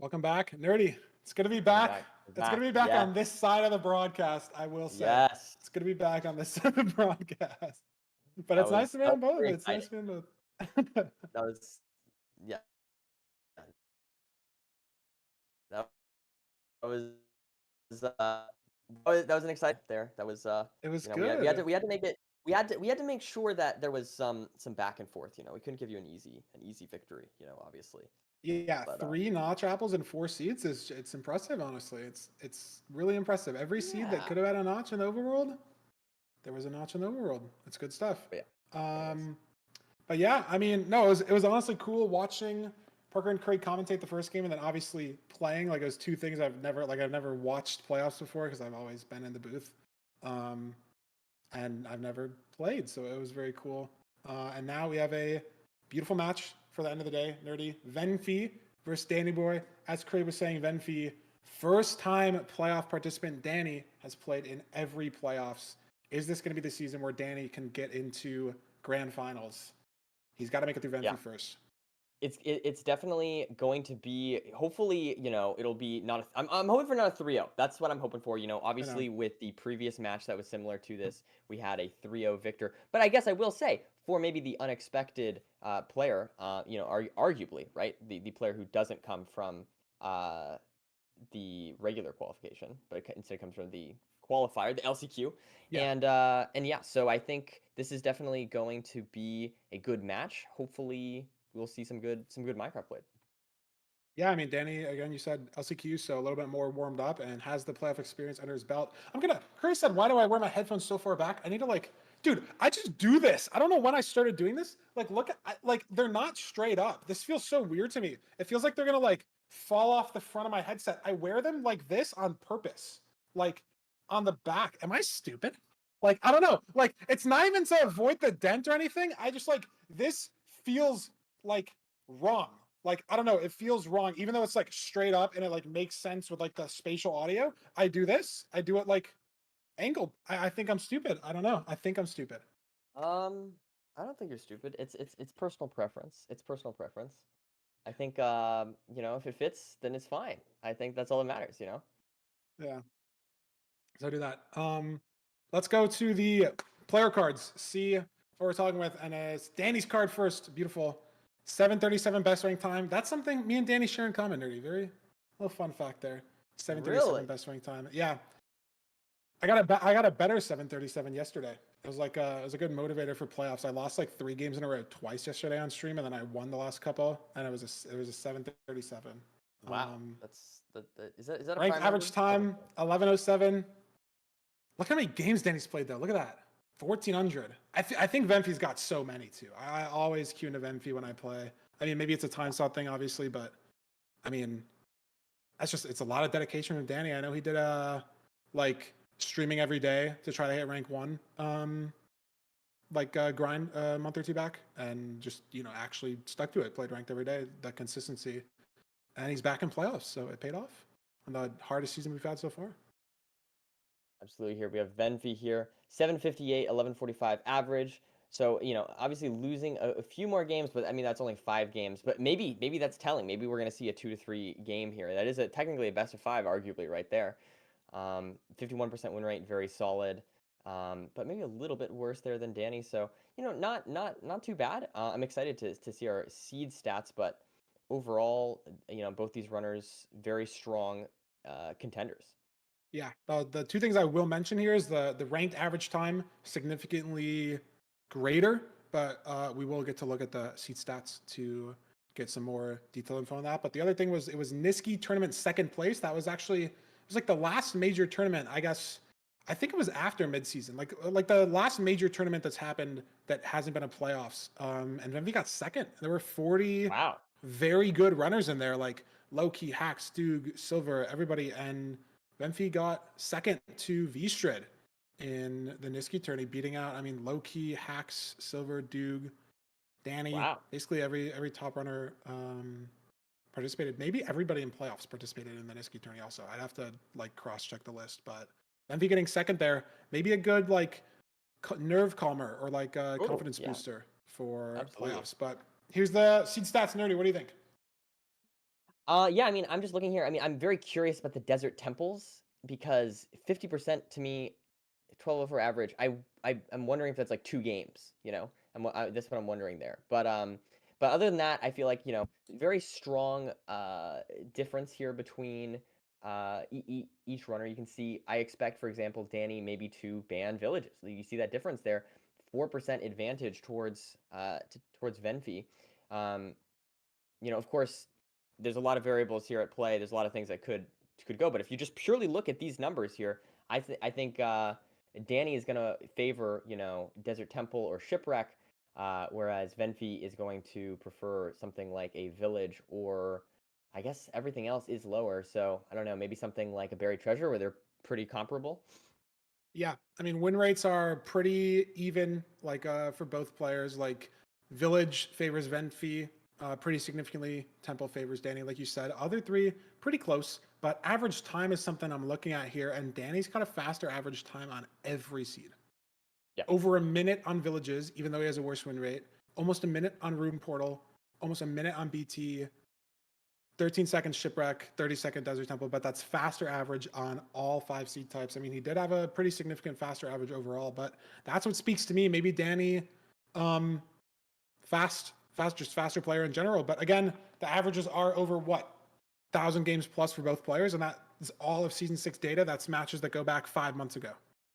Welcome back, Nerdy. It's good to be Welcome back. back. We're It's good to back. be back Yeah. on this side of the broadcast, I will say. Yes. It's good to be back on this side of the broadcast. But That it's nice was to be that on was both. very It's nice exciting. to be on both. That was yeah. That was that was an exciting there. That was It was we had to good. make it we had to make sure that there was some back and forth, We couldn't give you an easy victory, obviously. Yeah, But 3 notch apples and 4 seeds is it's impressive, honestly. It's really impressive. Every seed that yeah. could have had a notch in the overworld, there was a notch in the overworld. It's good stuff. Yeah. It was. Um, But yeah, I mean, no, it was honestly cool watching Parker and Craig commentate the first game, and then obviously playing. Like, it was two things I've never watched playoffs before because I've always been in the booth, um, and I've never played, so it was very cool. And now we have a beautiful match for the end of the day. Nerdy Venfy versus Dandannyboy. As Craig was saying, Venfy, first time playoff participant. Danny has played in every playoffs. Is this going to be the season where Danny can get into grand finals? He's got to make it through Yeah. Venfy first. It's definitely going to be hopefully, it'll be not a I'm hoping for not a 3-0. That's what I'm hoping for, I know. obviously with the previous match that was similar to this, we had a 3-0 victor. But I guess I will say for maybe the unexpected player, arguably, right? The player who doesn't come from uh the regular qualification, but instead comes from the qualifier, the LCQ. Yeah. And yeah, so I think this is definitely going to be a good match. Hopefully we'll see some good Minecraft play. Yeah, I mean, Danny, again, you said LCQ, so a little bit more warmed up and has the playoff experience under his belt. Curry said, why do I wear my headphones so far back? I need to, dude, I just do this. I don't know when I started doing this. Look at, they're not straight up. This feels so weird to me. It feels like they're going to, fall off the front of my headset. I wear them like this on purpose, like on the back. Am I stupid? I don't know. It's not even to avoid the dent or anything. I just, this feels, wrong. I don't know, it feels wrong, even though it's straight up and it makes sense with the spatial audio. I do this, I do it angled. I think I'm stupid. I don't know. I think I'm stupid. Um, I don't think you're stupid. It's personal preference. It's personal preference. I think if it fits, then it's fine. I think that's all that matters. Yeah. So I do that. Let's go to the player cards. See what we're talking with, and it's Danny's card first. Beautiful. 7:37 best rank time. That's something me and Danny share in common, Nerdy. Very little fun fact there. 7:37 Really? best rank time. Yeah. I got a better 7:37 yesterday. It was a good motivator for playoffs. I lost 3 games in a row twice yesterday on stream, and then I won the last couple, and it was a 7:37. Wow. Is that a Ranked prime number? average Okay. time 11:07. Look how many games Danny's played though. Look at that, 1,400. I think Venfy's got so many too. I always queue into Venfy when I play. I mean, maybe it's a time slot thing, obviously, but I mean, it's a lot of dedication from Danny. I know he did streaming every day to try to hit rank 1 grind a month or 2 back, and just actually stuck to it, played ranked every day, that consistency, and he's back in playoffs, so it paid off on the hardest season we've had so far. Absolutely. Here we have Venfy here, 758, 1145 average. So, obviously losing a few more games, but I mean, that's only 5 games. But maybe that's telling. Maybe we're going to see a 2 to 3 game here. That is technically a best of 5, arguably, right there. 51% win rate, very solid. But maybe a little bit worse there than Danny. So, not too bad. I'm excited to see our seed stats, but overall, both these runners, very strong contenders. Yeah, the 2 things I will mention here is the ranked average time significantly greater, but we will get to look at the seat stats to get some more detailed info on that. But the other thing was it was Niski tournament second place. That was actually it was the last major tournament, I guess. I think it was after midseason, like the last major tournament that's happened that hasn't been a playoffs. And Venvy got second. There were 40 Wow. very good runners in there, like Loki, Hack, Stug, Silver, everybody, and Venfy got second to Vstrid in the Niski tourney, beating out, I mean, Loki, Hacks, Silver, Doog, Danny, Wow. basically every top runner participated. Maybe everybody in playoffs participated in the Niski tourney also. I'd have to cross check the list, but Venfy getting second there, maybe a good nerve calmer or Oh, confidence yeah, booster for absolutely. playoffs. But here's the seed stats, Nerdy. What do you think? Yeah, I mean, I'm just looking here. I mean, I'm very curious about the desert temples because 50% to me, 12 over average. I'm wondering if that's like 2 games. That's what I'm wondering there. But other than that, I feel like very strong difference here between each runner. You can see. I expect, for example, Danny maybe to ban villages. You see that difference there. 4% advantage towards Venfy. Um, of course, there's a lot of variables here at play. There's a lot of things that could go, but if you just purely look at these numbers here, I think Danny is going to favor Desert Temple or Shipwreck, whereas Venfi is going to prefer something like a village, or I guess everything else is lower. So I don't know, maybe something like a buried treasure where they're pretty comparable. Yeah, I mean win rates are pretty even, like for both players. Like Village favors Venfi pretty significantly. Temple favors Danny, like you said. Other three pretty close, but average time is something I'm looking at here, and Danny's got a faster average time on every seed. Yeah. Over a minute on Villages, even though he has a worse win rate. Almost a minute on Room Portal. Almost a minute on BT. 13 seconds Shipwreck, 30-second Desert Temple, but that's faster average on all 5 seed types. I mean, he did have a pretty significant faster average overall, but that's what speaks to me. Maybe Danny, just faster player in general. But again, the averages are over 1,000 games plus for both players, and that is all of season 6 data. That's matches that go back 5 months ago.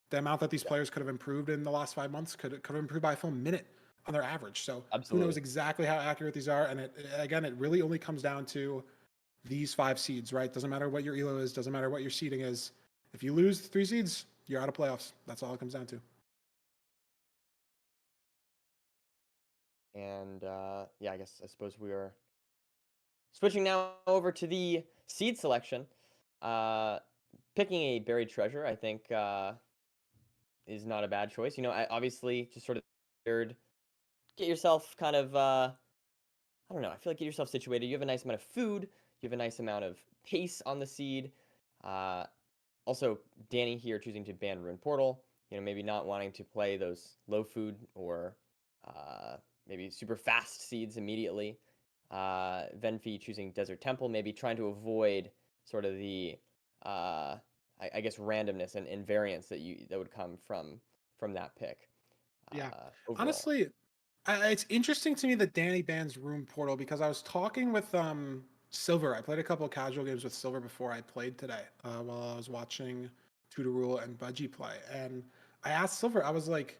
The amount that these players could have improved in the last 5 months could have improved by a full minute on their average. So who knows Absolutely. exactly how accurate these are? And it really only comes down to these 5 seeds, right? Doesn't matter what your elo is, doesn't matter what your seeding is. If you lose 3 seeds, you're out of playoffs. That's all it comes down to. And yeah, I suppose we are switching now over to the seed selection. Picking a buried treasure, I think, is not a bad choice. Obviously, just sort of get yourself kind of, I don't know, I feel like get yourself situated. You have a nice amount of food, you have a nice amount of pace on the seed. Uh, Also, Danny here choosing to ban Rune Portal, maybe not wanting to play those low food or maybe super fast seeds immediately. Venfi choosing Desert Temple, maybe trying to avoid sort of the, I guess, randomness and variance that would come from that pick. Yeah. Overall. Honestly, it's interesting to me that Danny bans Room Portal because I was talking with Silver. I played a couple of casual games with Silver before I played today while I was watching Tutor Rule and Budgie play. And I asked Silver, I was like,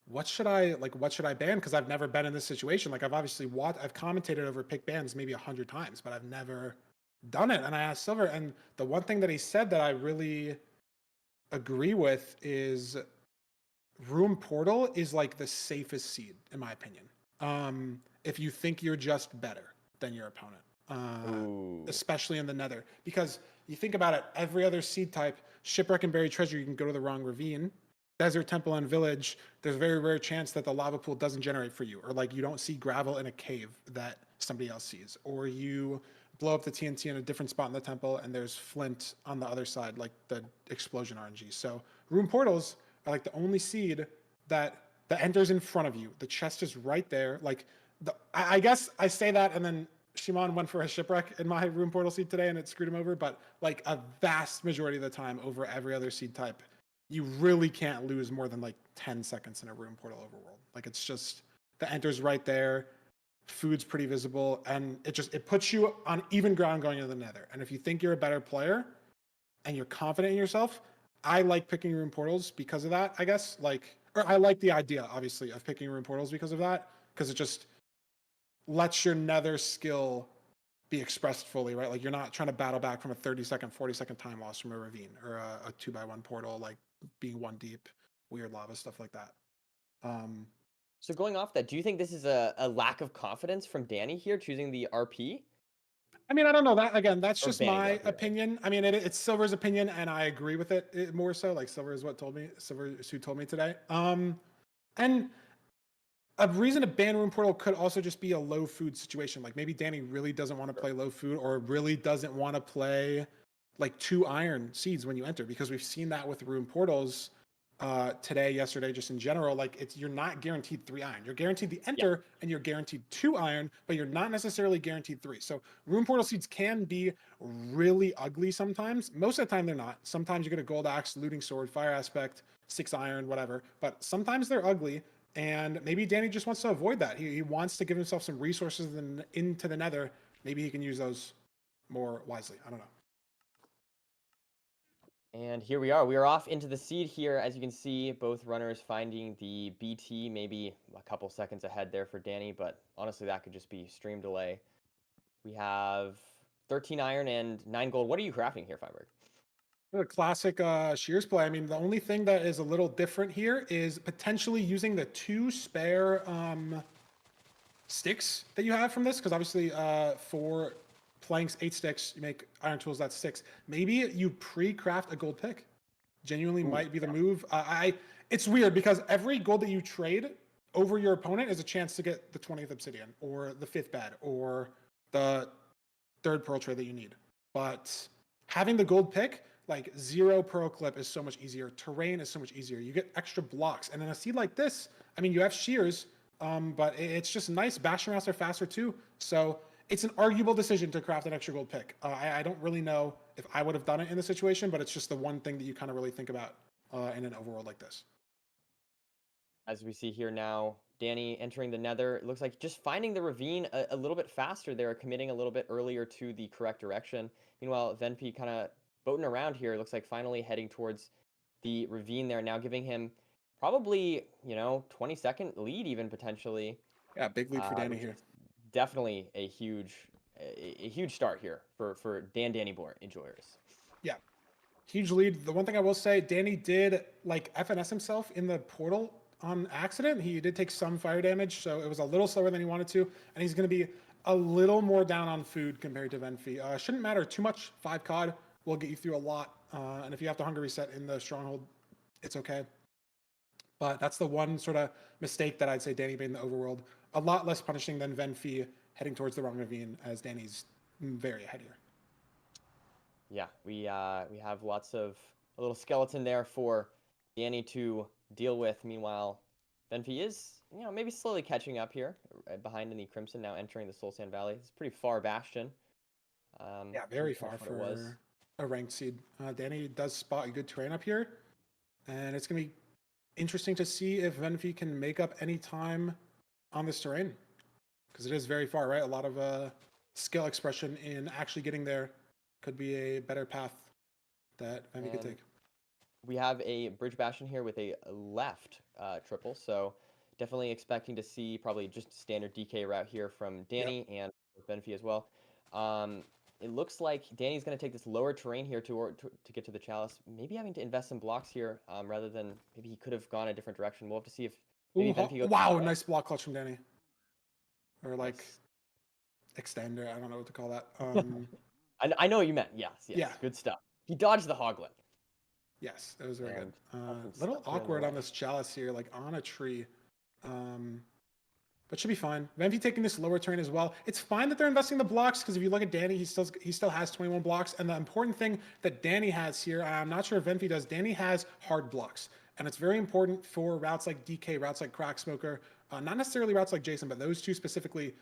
what should I ban? Because I've never been in this situation. Like I've commentated over pick bans maybe 100 times, but I've never done it. And I asked Silver, and the one thing that he said that I really agree with is Room Portal is like the safest seed, in my opinion. If you think you're just better than your opponent, Ooh. especially in the Nether, because you think about it, every other seed type, Shipwreck and Buried Treasure, you can go to the wrong ravine. Desert Temple and Village, there's a very rare chance that the lava pool doesn't generate for you, or like you don't see gravel in a cave that somebody else sees, or you blow up the TNT in a different spot in the temple and there's flint on the other side, like the explosion RNG. So room portals are like the only seed that enters in front of you. The chest is right there. Like I guess I say that, and then Shimon went for a shipwreck in my room portal seed today, and it screwed him over. But like a vast majority of the time, over every other seed type, you really can't lose more than like 10 seconds in a room portal overworld. Like it's just the enter's right there. Food's pretty visible, and it puts you on even ground going into the nether. And if you think you're a better player and you're confident in yourself, I like picking room portals because of that, I guess. Or I like the idea, obviously, of picking room portals because of that, because it just lets your nether skill be expressed fully, right? Like you're not trying to battle back from a 30-second, 40-second time loss from a ravine or a 2x1 portal, like being one deep, weird lava, stuff like that. So going off that, do you think this is a lack of confidence from Danny here choosing the RP? I mean, I don't know that. Again, that's Or just banning the my RP, rather. opinion. I mean, it's Silver's opinion, and I agree with it more so. Like Silver is what told me. Silver is who told me today. And a reason to ban Room Portal could also just be a low food situation. Like maybe Danny really doesn't want to Sure. play low food, or really doesn't want to play like 2 iron seeds when you enter, because we've seen that with Room Portals. today, yesterday, just in general, like you're not guaranteed 3 iron. You're guaranteed the Yeah. enter and you're guaranteed 2 iron, but you're not necessarily guaranteed 3. So rune portal seeds can be really ugly sometimes. Most of the time they're not. Sometimes you get a gold axe, looting sword, fire aspect, 6 iron, whatever. But sometimes they're ugly. And maybe Danny just wants to avoid that. He wants to give himself some resources into the nether. Maybe he can use those more wisely. I don't know. And here we are. We are off into the seed here. As you can see, both runners finding the BT, maybe a couple seconds ahead there for Danny, but honestly, that could just be stream delay. We have 13 iron and 9 gold. What are you crafting here, Feinberg? The classic shears play. I mean, the only thing that is a little different here is potentially using the 2 spare sticks that you have from this, because obviously for planks, 8 sticks, you make iron tools, that's 6. Maybe you pre-craft a gold pick. Genuinely Ooh, might be the move. It's weird because every gold that you trade over your opponent is a chance to get the 20th obsidian or the 5th bed or the 3rd pearl trade that you need. But having the gold pick, like 0 pearl clip is so much easier. Terrain is so much easier. You get extra blocks. And in a seed like this, I mean, you have shears, but it's just nice. Bastion routes are faster too. So it's an arguable decision to craft an extra gold pick. I don't really know if I would have done it in the situation, but it's just the one thing that you kind of really think about in an overworld like this. as we see here now, Danny entering the nether. It looks like just finding the ravine a little bit faster there, committing a little bit earlier to the correct direction. Meanwhile, Venfy kind of boating around here. It looks like finally heading towards the ravine there, now giving him probably, 20-second lead even potentially, Yeah, big lead for Danny which here. is definitely a huge start here for Dandannyboy enjoyers. Yeah, huge lead. The one thing I will say, Danny did like FNS himself in the portal on accident. He did take some fire damage, so it was a little slower than he wanted to, and he's going to be a little more down on food compared to Venfy. Shouldn't matter too much. 5 COD will get you through a lot, and if you have to hunger reset in the stronghold, it's okay. But that's the one sort of mistake that I'd say Danny made in the overworld. A lot less punishing than Venfy heading towards the wrong ravine, as Danny's very ahead here. Yeah, we have lots of a little skeleton there for Danny to deal with. Meanwhile, Venfy is, maybe slowly catching up here, behind in the Crimson, now entering the Soul Sand Valley. It's pretty far bastion, Yeah, very compared far to what it was. for a ranked seed. Danny does spot a good terrain up here, and it's going to be interesting to see if Venfy can make up any time on this terrain, because it is very far, right? A lot of skill expression in actually getting there could be a better path that Venfy could And take. we have a bridge bastion here with a left triple, so definitely expecting to see probably just a standard DK route here from Yep. Danny and Venfy as well. It looks like Danny's going to take this lower terrain here to get to the chalice, maybe having to invest some blocks here rather than maybe he could have gone a different direction. We'll have to see if maybe Ooh, Venfy goes wow, that way. nice block clutch from Danny, or like Nice. extender. I don't know what to call that. I know what you meant. Yes, Yeah, yes. Good stuff. He dodged the Hoglin. yes, it was very good. And nothing Little stuck here in the awkward on way. this chalice here, like on a tree. Um, but should be fine. Venfy taking this lower turn as well. It's fine that they're investing the blocks, because if you look at Danny, he still has 21 blocks. And the important thing that Danny has here, I'm not sure if Venfy does, Danny has hard blocks. And it's very important for routes like DK, routes like Crack Smoker, not necessarily routes like Jason, but those two specifically,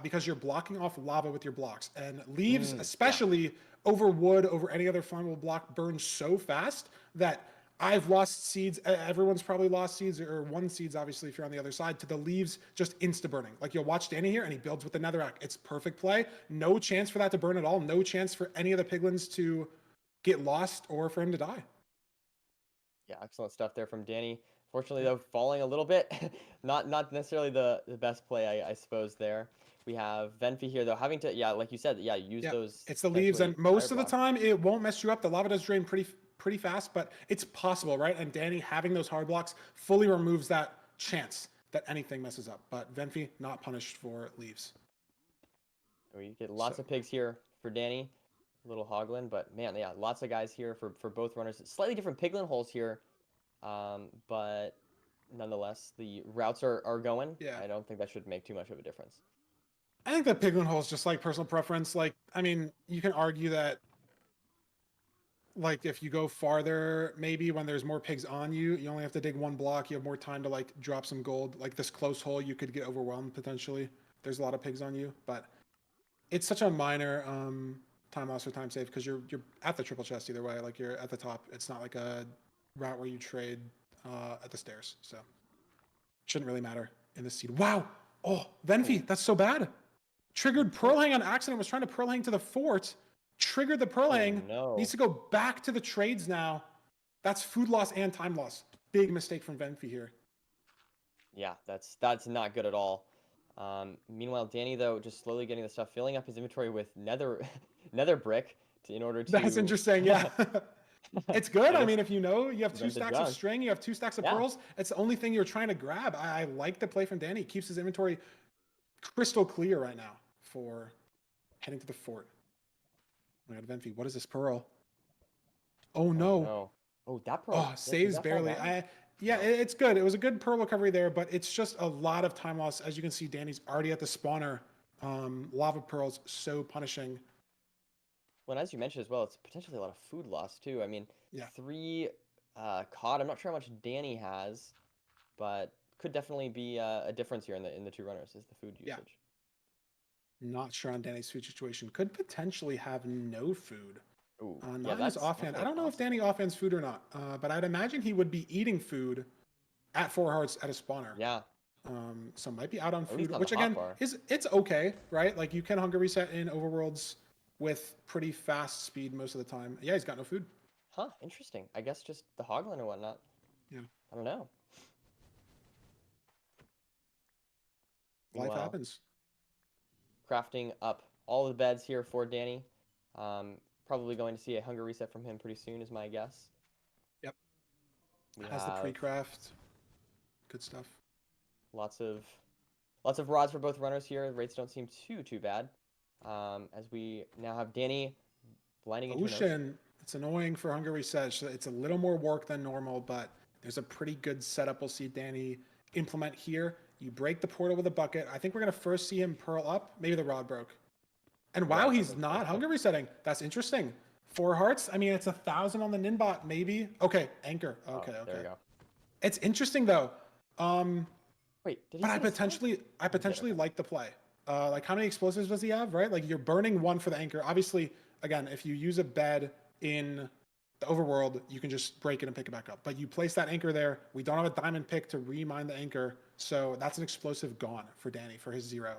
because you're blocking off lava with your blocks. And leaves, Yeah. especially over wood, over any other flammable block, burn so fast that I've lost seeds. Everyone's probably lost seeds, or one seeds, obviously, if you're on the other side, to the leaves just insta burning. Like you'll watch Danny here and he builds with the netherrack. It's perfect play. No chance for that to burn at all. No chance for any of the piglins to get lost or for him to die. Yeah, excellent stuff there from Danny. Fortunately, Yeah. though, falling a little bit, not necessarily the best play, I suppose. There we have Venfy here, though, having to, yeah, like you said, yeah, use Yeah. those It's the leaves, potentially and fire most of the blocks. time it won't mess you up. The lava does drain pretty fast, but it's possible, right? And Danny having those hard blocks fully removes that chance that anything messes up. But Venfy not punished for leaves. We get So lots of pigs here for Danny, little Hoglin, but man, yeah, lots of guys here for both runners. Slightly different piglin holes here, but nonetheless, the routes are going. yeah. I don't think that should make too much of a difference. I think that piglin hole is just like personal preference. Like, I mean, you can argue that like if you go farther, maybe when there's more pigs on you, you only have to dig one block. You have more time to like drop some gold. Like this close hole, you could get overwhelmed potentially. There's a lot of pigs on you, but it's such a minor time loss or time save because you're at the triple chest either way. Like you're at the top. It's not like a route where you trade at the stairs, so shouldn't really matter in this seed. Wow. Oh, Venfy, that's so bad. Triggered pearl hang on accident. Was trying to pearl hang to the fort. Triggered the pearl hang. No. Needs to go back to the trades now. That's food loss and time loss. Big mistake from Venfy here. Yeah, that's not good at all. Meanwhile, Danny though just slowly getting the stuff, filling up his inventory with nether nether brick in order to. That's interesting. Yeah. It's good. I mean, if you know you have two prevent the stacks of junk. string, you have two stacks of Yeah. pearls. It's the only thing you're trying to grab. I like the play from Danny. He keeps his inventory crystal clear right now for heading to the fort. Oh my God, Venfy, what is this pearl? Oh Oh no. no. Oh, that pearl. Oh, Did saves that fall barely. down? Yeah, No. it's good. It was a good pearl recovery there, but it's just a lot of time loss. As you can see, Danny's already at the spawner. Lava pearls so punishing. Well, and as you mentioned as well, it's potentially a lot of food loss too. I mean, Yeah. 3 cod. I'm not sure how much Danny has, but could definitely be a difference here in the two runners is the food Yeah. usage. Not sure on Danny's food situation. Could potentially have no food. Ooh, Not yeah, in his that's offhand. I definitely don't know if possible. Danny offhands food or not, but I'd imagine he would be eating food at 4 hearts at a spawner. Yeah, So might be out on at least food, on which the again hotbar. it's okay, right? Like you can hunger reset in overworlds with pretty fast speed most of the time. Yeah, he's got no food. Huh, interesting. I guess just the hogline or whatnot. Yeah, I don't know. life Meanwhile, happens. crafting up all the beds here for Danny. Probably going to see a hunger reset from him pretty soon, is my guess. Yep, We has the have pre-craft. Good stuff. lots of rods for both runners here. The rates don't seem too bad. As we now have Danny blinding into an Ocean. It's annoying for hunger reset. So it's a little more work than normal, but there's a pretty good setup. We'll see Danny implement here. You break the portal with a bucket. I think we're gonna first see him pearl up. Maybe the rod broke. And wow, Yeah, I he's think not so. hunger resetting. That's interesting. 4 hearts. I mean, it's 1,000 on the Ninbot, maybe. Okay, anchor. Okay, Oh, okay. there we go. It's interesting though. Wait, did he But I set a side? potentially Okay. like the play. Like how many explosives does he have? Right, like you're burning one for the anchor. Obviously, again, if you use a bed in the overworld, you can just break it and pick it back up. But you place that anchor there. We don't have a diamond pick to remine the anchor, so that's an explosive gone for Danny for his 0.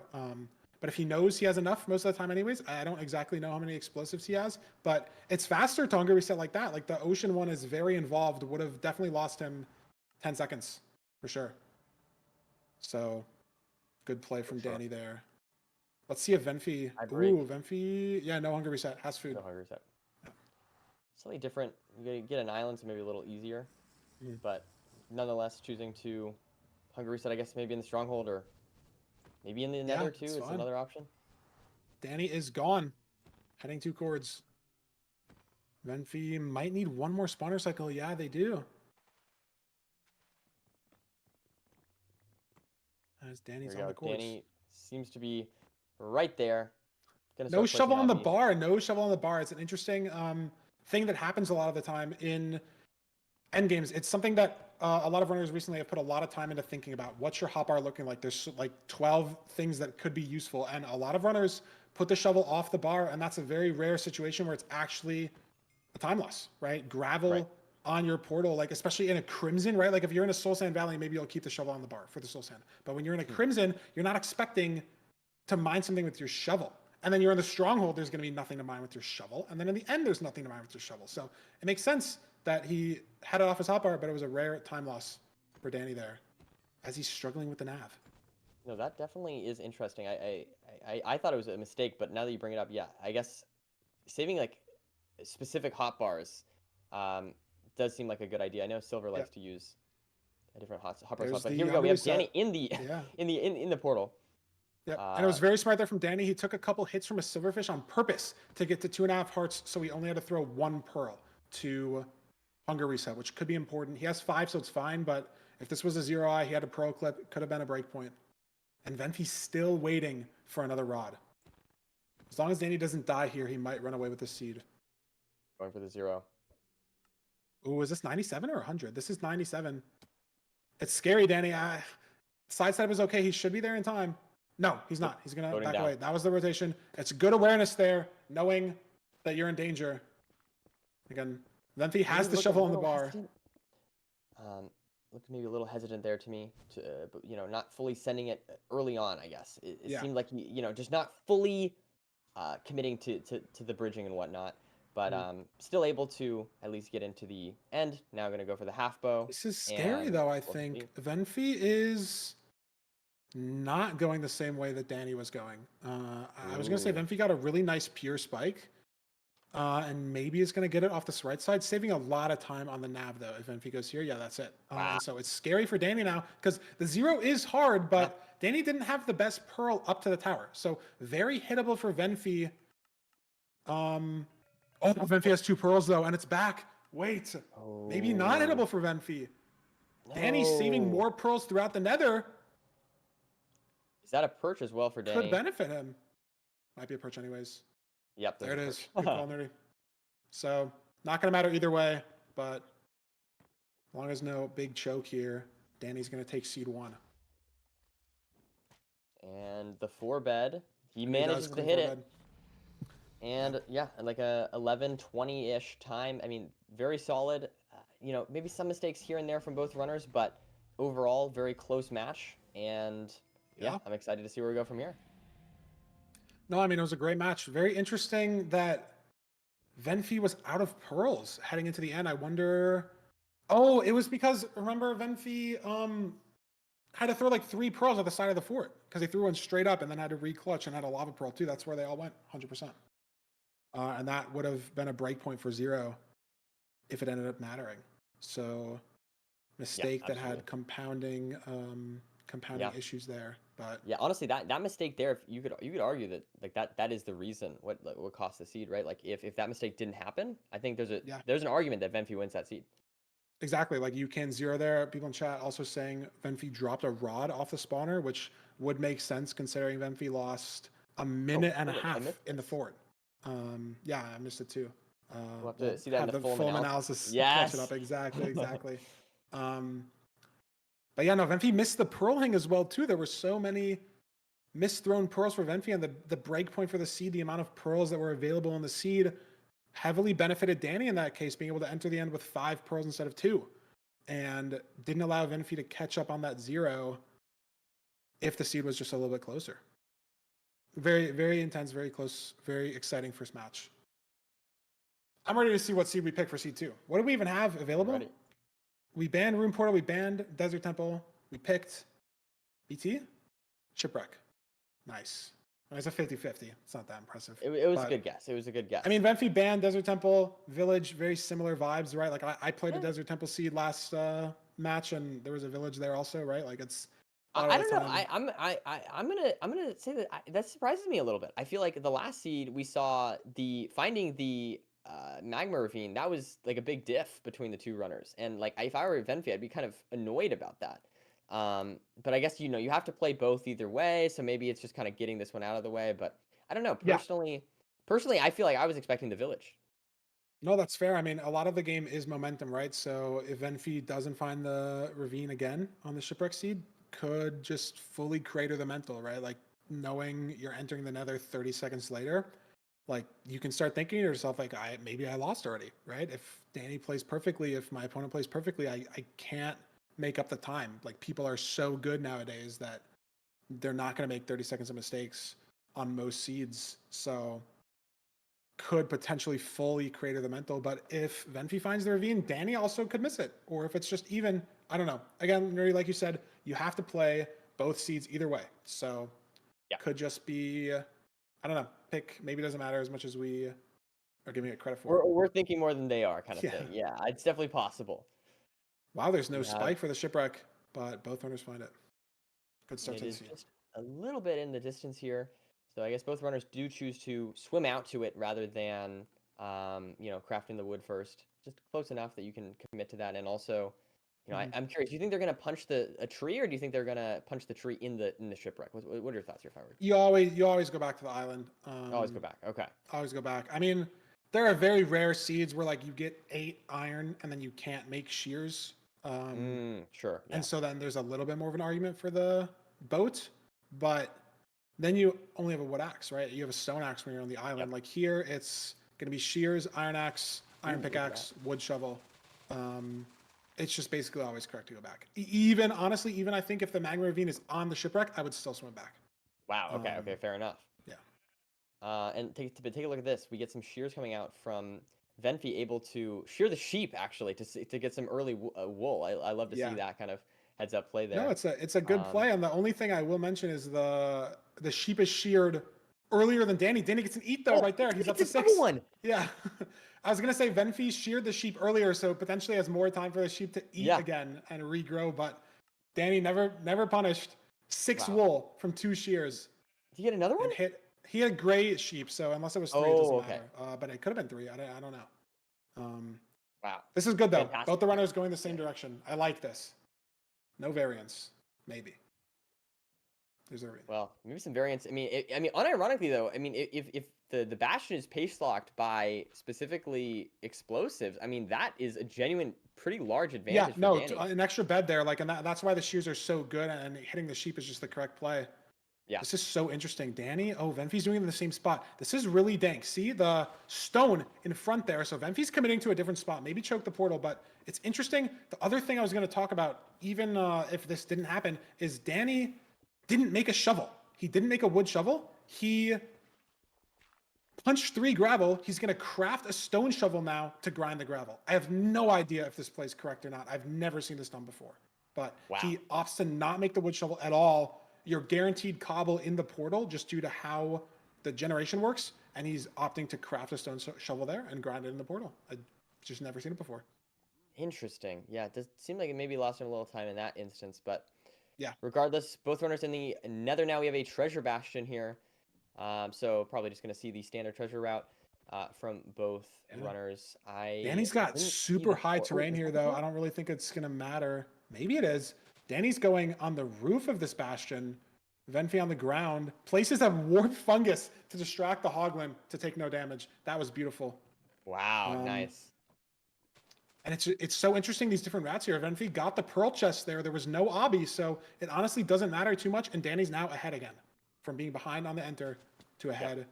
But if he knows he has enough most of the time, anyways, I don't exactly know how many explosives he has, but it's faster to hunger reset like that. Like the ocean one is very involved. Would have definitely lost him 10 seconds for sure. So good play from sure. Danny there. Let's see if Venfy. I break. Ooh, Venfy. Yeah, no hunger reset. Has food. No hunger reset. Something different. You get an island, so maybe a little easier. But nonetheless, choosing to hunger reset, I guess maybe in the stronghold or maybe in the nether too it's is fine. another option. Danny is gone. Heading 2 chords. Venfy might need one more spawner cycle. Yeah, they do. As Danny's Here we on the go. chords. Danny seems to be right there. Gonna No start placing shovel on the obbies. bar. No shovel on the bar. It's an interesting thing that happens a lot of the time in end games. It's something that a lot of runners recently have put a lot of time into thinking about. What's your hotbar looking like? There's like 12 things that could be useful, and a lot of runners put the shovel off the bar, and that's a very rare situation where it's actually a time loss, right? Gravel Right. on your portal, like especially in a crimson, right? Like if you're in a soul sand valley, maybe you'll keep the shovel on the bar for the soul sand. But when you're in a crimson, you're not expecting to mine something with your shovel. And then you're in the stronghold, there's going to be nothing to mine with your shovel. And then in the end, there's nothing to mine with your shovel. So it makes sense that he had it off his hotbar, but it was a rare time loss for Danny there as he's struggling with the nav. No, that definitely is interesting. I thought it was a mistake, but now that you bring it up, yeah, I guess saving like specific hotbars does seem like a good idea. I know Silver likes Yep. to use a different hotbar There's spot, but the here we go. We hunger have Danny reset. in the Yeah. in the portal. Yep. And it was very smart there from Danny. He took a couple hits from a silverfish on purpose to get to 2.5 hearts, so he only had to throw 1 pearl to hunger reset, which could be important. He has 5, so it's fine, but if this was a 0-eye, he had a pearl clip, it could have been a break point. And Venfy's still waiting for another rod. As long as Danny doesn't die here, he might run away with the seed. Going for the 0. Ooh, is this 97 or 100? This is 97. It's scary, Danny. Sidestep is okay. He should be there in time. No, he's not. He's going to Voting back down. away. That was the rotation. It's good awareness there, knowing that you're in danger. Again, Venfy has Maybe the looked a shovel on the little bar. hesitant. Looked maybe a little hesitant there to me, but not fully sending it early on. I guess it Yeah. seemed like just not fully committing to the bridging and whatnot, but still able to at least get into the end. Now going to go for the half bow. This is scary, And though, I we'll see. think. Venfy is not going the same way that Danny was going. I was going to say Ooh. Venfy got a really nice pure spike. And maybe it's going to get it off this right side, saving a lot of time on the nav, though. If Venfy goes here, yeah, that's it. Wow. And so it's scary for Danny now, because the 0 is hard, but Danny didn't have the best pearl up to the tower. So very hittable for Venfy. Oh, Venfy has 2 pearls, though, and it's back. Wait, maybe not hittable for Venfy. Danny saving No. more pearls throughout the nether Is that a perch as well for Danny? could benefit him. Might be a perch anyways. Yep. There it is. Good call, Nerdy. So, not going to matter either way, but as long as no big choke here, Danny's going to take seed 1. And the 4 bed, he And manages does to clean hit 4 it. bed. And yeah, like a 11:20-ish time. I mean, very solid. Maybe some mistakes here and there from both runners, but overall, very close match. And yeah, I'm excited to see where we go from here. No, I mean, it was a great match. Very interesting that Venfy was out of pearls heading into the end. I wonder. Oh, it was because, remember, Venfy had to throw like 3 pearls at the side of the fort because he threw one straight up and then had to re-clutch and had a lava pearl too. That's where they all went, 100%. And that would have been a break point for 0 if it ended up mattering. So mistake that had compounding issues there. But yeah, honestly, that mistake there, you could argue that like that is the reason what cost the seed, right? Like if that mistake didn't happen, I think there's an argument that Venfy wins that seed. Exactly, like you can 0 there. People in chat also saying Venfy dropped a rod off the spawner, which would make sense considering Venfy lost a minute and a half in the fort. Yeah, I missed it too. We'll have to see that in the full analysis. Yes. Clutch it up exactly. But yeah, no, Venfy missed the pearl hang as well too. There were so many misthrown pearls for Venfy, and the break point for the seed, the amount of pearls that were available in the seed, heavily benefited Danny in that case, being able to enter the end with 5 pearls instead of 2, and didn't allow Venfy to catch up on that 0 if the seed was just a little bit closer. Very, very intense, very close, very exciting first match. I'm ready to see what seed we pick for seed 2. What do we even have available? We banned Rune Portal, we banned Desert Temple, we picked BT? Shipwreck. Nice. It's a 50-50. It's not that impressive. It was a good guess. It was a good guess. I mean, Venfy banned Desert Temple, Village, very similar vibes, right? Like I played a Desert Temple seed last match, and there was a village there also, right? Like it's. I don't know. I'm gonna say that that surprises me a little bit. I feel like the last seed we saw finding the magma ravine, that was like a big diff between the 2 runners, and like if I were Venfy, I'd be kind of annoyed about that. But I guess you have to play both either way, so maybe it's just kind of getting this one out of the way. But I don't know. Personally, I feel like I was expecting the village. No, that's fair. I mean, a lot of the game is momentum, right? So if Venfy doesn't find the ravine again on the shipwreck seed, could just fully crater the mental, right? Like knowing you're entering the nether 30 seconds later, like you can start thinking to yourself, like, maybe I lost already, right? If Danny plays perfectly, if my opponent plays perfectly, I can't make up the time. Like people are so good nowadays that they're not going to make 30 seconds of mistakes on most seeds. So could potentially fully crater the mental. But if Venfy finds the ravine, Danny also could miss it. Or if it's just even, I don't know. Again, Nuri, like you said, you have to play both seeds either way. So could just be, I don't know, pick, maybe doesn't matter as much as we are giving it credit for. We're thinking more than they are kind of thing. Yeah, it's definitely possible. Wow, there's no spike for the shipwreck, but both runners find it. Good start to the seed. Just a little bit in the distance here. So I guess both runners do choose to swim out to it rather than, crafting the wood first. Just close enough that you can commit to that. And also, I'm curious. Do you think they're going to punch a tree, or do you think they're going to punch the tree in the shipwreck? What are your thoughts here, Firework? You always go back to the island. Always go back. Okay. Always go back. I mean, there are very rare seeds where like you get 8 iron and then you can't make shears. Sure. And Yeah. so then there's a little bit more of an argument for the boat, but then you only have a wood axe, right? You have a stone axe when you're on the island. Yep. Like here, it's gonna be shears, iron axe, iron Ooh, look at pickaxe, wood shovel. It's just basically always correct to go back. Even honestly, even I think if the magma ravine is on the shipwreck, I would still swim back. Wow. Okay. Okay. Fair enough. Yeah. And take a look at this. We get some shears coming out from Venfy, able to shear the sheep actually to get some early wool. I love to see Yeah. that kind of heads up play No, there. it's a good Um, play. And the only thing I will mention is the sheep is sheared earlier than Danny. Danny gets an eat though oh, right there. He's up to it's a double 6. one. Yeah. I was gonna say Venfy sheared the sheep earlier, so potentially has more time for the sheep to eat Yeah. again and regrow. But Danny never punished. 6 Wow. wool from 2 shears Did you get another one? and hit. He had gray sheep, so unless it was 3, it Oh, doesn't okay. matter. But it could have been 3. I don't know. Wow. This is good though. Fantastic. Both the runners going the same direction. I like this. No variance, maybe. There's a Well, maybe some variants. I mean, unironically though, I mean, if the bastion is pace locked by specifically explosives, I mean, that is a genuine, pretty large yeah. advantage for No, Danny. an extra bed there, like, and that's why the shears are so good, and hitting the sheep is just the correct play. Yeah. This is so interesting. Danny, oh, Venfy's doing it in the same spot. This is really dank. See the stone in front there. So Venfy's committing to a different spot. Maybe choke the portal, but it's interesting. The other thing I was going to talk about, even if this didn't happen, is Danny didn't make a shovel. He didn't make a wood shovel. He punched 3 gravel. He's going to craft a stone shovel now to grind the gravel. I have no idea if this play is correct or not. I've never seen this done before. But Wow. he opts to not make the wood shovel at all. You're guaranteed cobble in the portal just due to how the generation works. And he's opting to craft a stone shovel there and grind it in the portal. I've just never seen it before. Interesting. Yeah, it does seem like it maybe lost him a little time in that instance, but Yeah. regardless, both runners in the nether. Now we have a treasure bastion here. So probably just going to see the standard treasure route from both runners. Danny's got didn't see super the high fort. terrain here, though. I don't really think it's going to matter. Maybe it is. Danny's going on the roof of this bastion. Venfy on the ground. Places have warp fungus to distract the hoglim to take no damage. That was beautiful. Wow, nice. And it's so interesting, these different routes here. Venfy got the pearl chest there. There was no obby, so it honestly doesn't matter too much. And Danny's now ahead again. From being behind on the enter to ahead. Yep.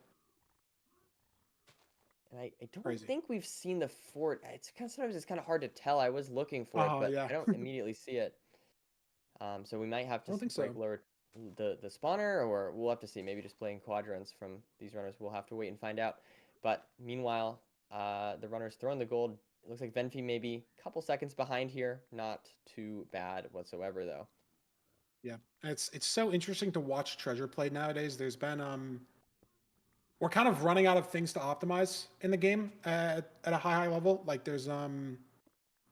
And I don't think we've seen the fort. It's kind of, sometimes it's kind of hard to tell. I was looking for it, but I don't immediately see it. So we might have to break lower the spawner, or we'll have to see. Maybe just playing quadrants from these runners. We'll have to wait and find out. But meanwhile, the runners throwing the gold. It looks like Venfy maybe a couple seconds behind here. Not too bad whatsoever, though. Yeah, it's so interesting to watch treasure play nowadays. There's been we're kind of running out of things to optimize in the game at a high level. Like there's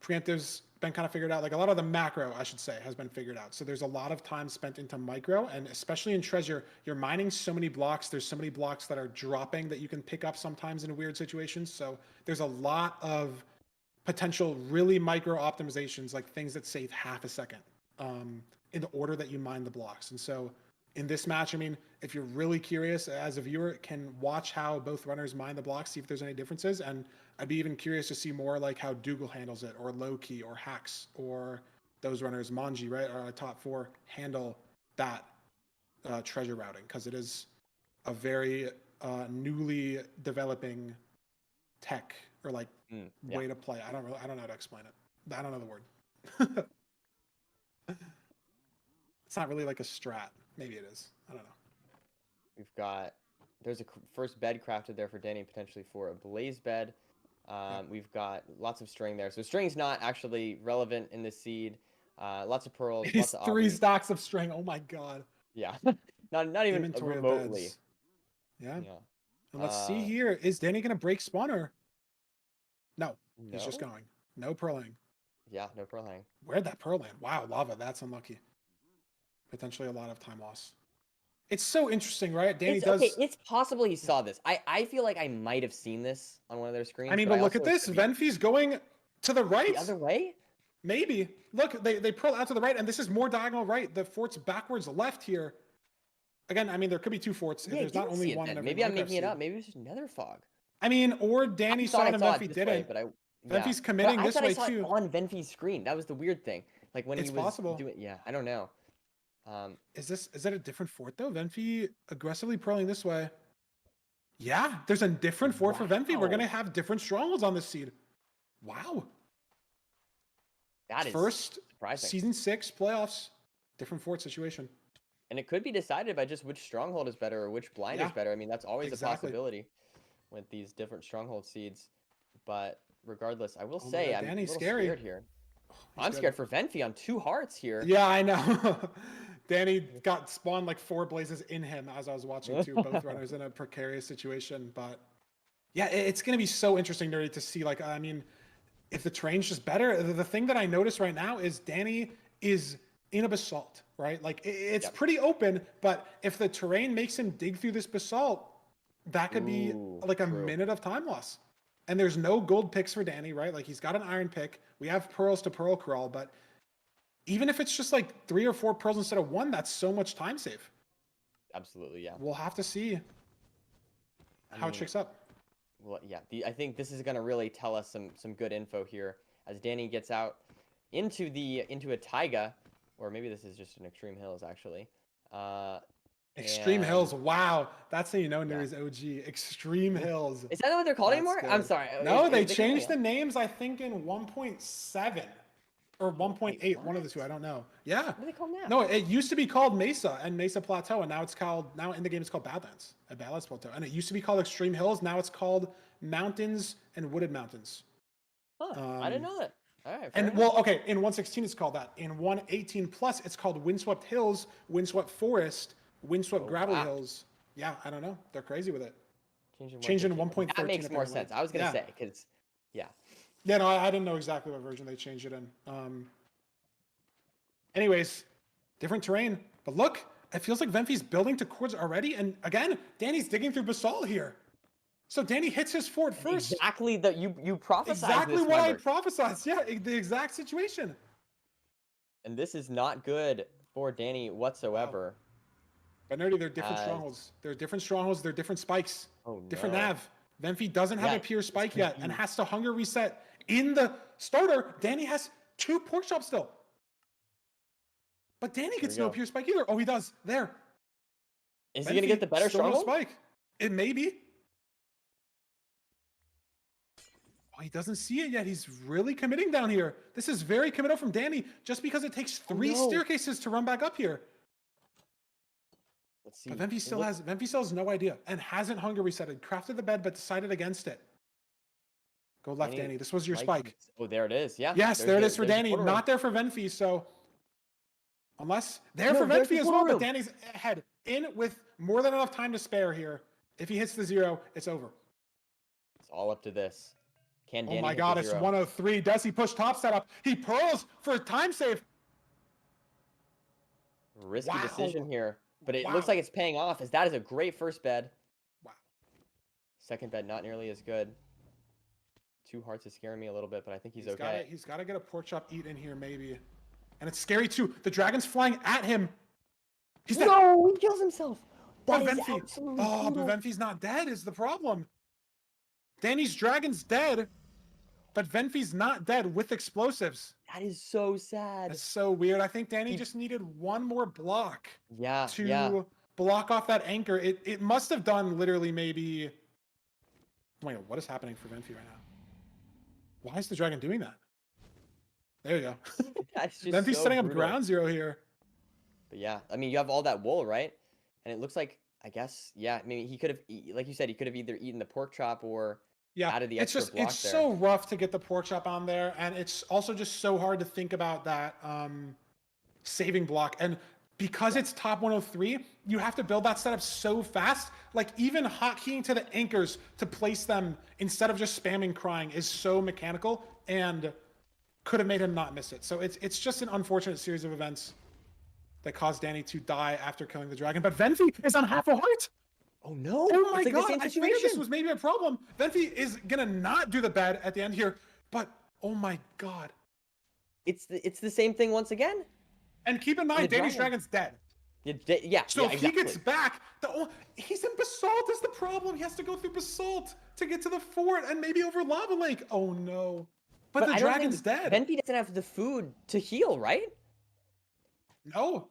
preemptives been kind of figured out. Like a lot of the macro, I should say, has been figured out. So there's a lot of time spent into micro, and especially in treasure, you're mining so many blocks. There's so many blocks that are dropping that you can pick up sometimes in weird situations. So there's a lot of potential really micro optimizations, like things that save half a second in the order that you mine the blocks. And so in this match, I mean, if you're really curious as a viewer, can watch how both runners mine the blocks, see if there's any differences. And I'd be even curious to see more like how Dougal handles it, or Loki, or Hacks, or those runners, Manji, right, or top 4, handle that treasure routing, because it is a very newly developing tech, or like way to play. I don't know how to explain it. I don't know the word. It's not really like a strat. Maybe it is. I don't know. We've got, there's a first bed crafted there for Danny, potentially for a blaze bed. We've got lots of string there. So string's not actually relevant in this seed. Lots of pearls, lots of 3 obbies. stacks of string. Oh my god. Yeah. not even Inventory remotely. beds. Yeah. And let's see here. Is Danny going to break spawner? No. He's just going. No pearling. Yeah, no pearl hang. Where'd that pearl land? Wow, lava. That's unlucky. Potentially a lot of time loss. It's so interesting, right? Danny does. Okay, it's possible he saw this. I feel like I might have seen this on one of their screens. I mean, but look at this. Venfy's going to the right. The other way? Maybe. Look, they pearl out to the right, and this is more diagonal right. The fort's backwards left here. Again, I mean, there could be 2 forts. Yeah, there's not only one. Maybe I'm making it up. Maybe it's just nether fog. I mean, or I Danny thought saw I it and saw it Venfy this way, didn't. but yeah. Venfy's But committing I this thought I way saw it too. on Venfy's screen. That was the weird thing. Like when he It's was possible. doing, yeah, I don't know. Um, Is that a different fort though? Venfy aggressively pearling this way. Yeah, there's a different fort for Venfy. We're gonna wow, have different strongholds on this seed. Wow. that is First surprising. season 6 playoffs, different fort situation. And it could be decided by just which stronghold is better or which blind Yeah, is better. I mean, that's always a exactly. possibility with these different stronghold seeds. But regardless, I will Oh my say god, I'm a Danny's little scary. scared here. He's I'm good. scared for Venfy on 2 hearts here. Yeah, I know. Danny got spawned like 4 blazes in him as I was watching too. Both runners in a precarious situation, but yeah, it's gonna be so interesting, Nerdy, to see. Like, I mean, if the terrain's just better. The thing that I notice right now is Danny is in a basalt, right? Like it's Yep. pretty open, but if the terrain makes him dig through this basalt, that could be Ooh, like a true. minute of time loss. And there's no gold picks for Danny, right? Like he's got an iron pick. We have pearls to pearl crawl, but even if it's just like 3 or 4 pearls instead of 1, that's so much time save. Absolutely, yeah. We'll have to see I how it mean, shakes up. well, yeah. I think this is gonna really tell us some good info here as Danny gets out into a taiga, or maybe this is just an extreme hills actually. Uh, Extreme and Hills. Wow. That's how you know yeah. Nuri's OG. Extreme Hills. Is that what they're called That's anymore? I'm good. sorry. No, they They call, changed yeah. the names, I think, in 1.7 or Wait, 1.8, what? one of the two. I don't know. Yeah. What are they called now? No, it used to be called Mesa and Mesa Plateau, and now in the game it's called Badlands, a Badlands Plateau. And it used to be called Extreme Hills. Now it's called Mountains and Wooded Mountains. Huh? I didn't Um, know that. All right, fair and enough. well, okay, in 116 it's called that. In 118 plus, it's called Windswept Hills, Windswept Forest, Windswept Oh Gravelly wow. Hills. Yeah, I don't know. They're crazy with it. Changing Changed in 113. That 1.13 makes more apparently. sense. I was gonna Yeah. say because, yeah. Yeah, no, I didn't know exactly what version they changed it in. Anyways, different terrain. But look, it feels like Venfy's building to cords already. And again, Danny's digging through basalt here. So Danny hits his fort first. Exactly that you prophesized Exactly this, what I Weinberg. prophesied. Yeah, the exact situation. And this is not good for Danny Wow. whatsoever. But Nerdy, they're different As strongholds. They're different strongholds. They're different spikes. oh Different no. nav. Venfy doesn't have Yeah, a pure it's spike yet and confused. has to hunger reset in the starter. Danny has 2 pork chops still. But Danny Here we gets no go. pure spike either. Oh, he does. There. Is he gonna get Venfy, the better still no stronghold? spike. It may be. Oh, he doesn't see it yet. He's really committing down here. This is very committal from Danny just because it takes 3 no. staircases to run back up here. Let's see. But Venfy still has no idea and hasn't hunger resetted. Crafted the bed, but decided against it. Go left, Danny. This was your spike. Oh, there it is. Yeah. Yes, there it is for there's the Danny. portal room. Not there for Venfy, so unless there No, for there's the Venfy as portal well, but room. Danny's ahead in with more than enough time to spare here. If he hits the 0, it's over. It's all up to this. Can Danny Oh my hit god, the it's 0? 103. Does he push top setup? He pearls for a time save. Risky Wow. decision here, but it looks Wow. like it's paying off as that is a great first bed. Wow. Second bed, not nearly as good. 2 hearts is scaring me a little bit, but I think he's okay. He's got to get a pork chop eat in here, maybe. And it's scary too. The dragon's flying at him. He's dead. No, he kills himself. That is Venfy. absolutely Oh, but brutal. Venfy's not dead is the problem. Danny's dragon's dead, but Venfy's not dead with explosives. That is so sad. That's so weird. I think Danny just needed one more block Yeah, to yeah. block off that anchor. It must have done literally maybe. Oh my god, what is happening for Venfy right now? Why is the dragon doing that? There you go. That's just Venfy's so setting up brutal. ground zero here. But yeah, I mean, you have all that wool, right? And it looks like, I guess, yeah, I mean, he could have, like you said, he could have either eaten the pork chop or Yeah, added the it's extra block it's there. so rough to get the pork chop on there, and it's also just so hard to think about that saving block. And because it's top 103, you have to build that setup so fast. Like even hotkeying to the anchors to place them instead of just spamming crying is so mechanical and could have made him not miss it. So it's just an unfortunate series of events that caused Danny to die after killing the dragon. But Venfy is on half a heart. Oh no! Oh my It's like god! the same I situation. figured this was maybe a problem. Venfy is gonna not do the bed at the end here, but oh my god! It's the same thing once again. And keep in mind, Danny's dragon's dead. So Yeah, if he gets exactly. back, he's in basalt is the problem. He has to go through basalt to get to the fort and maybe over lava lake. Oh no. But But the I don't dragon's think dead. Venpy doesn't have the food to heal, right? No.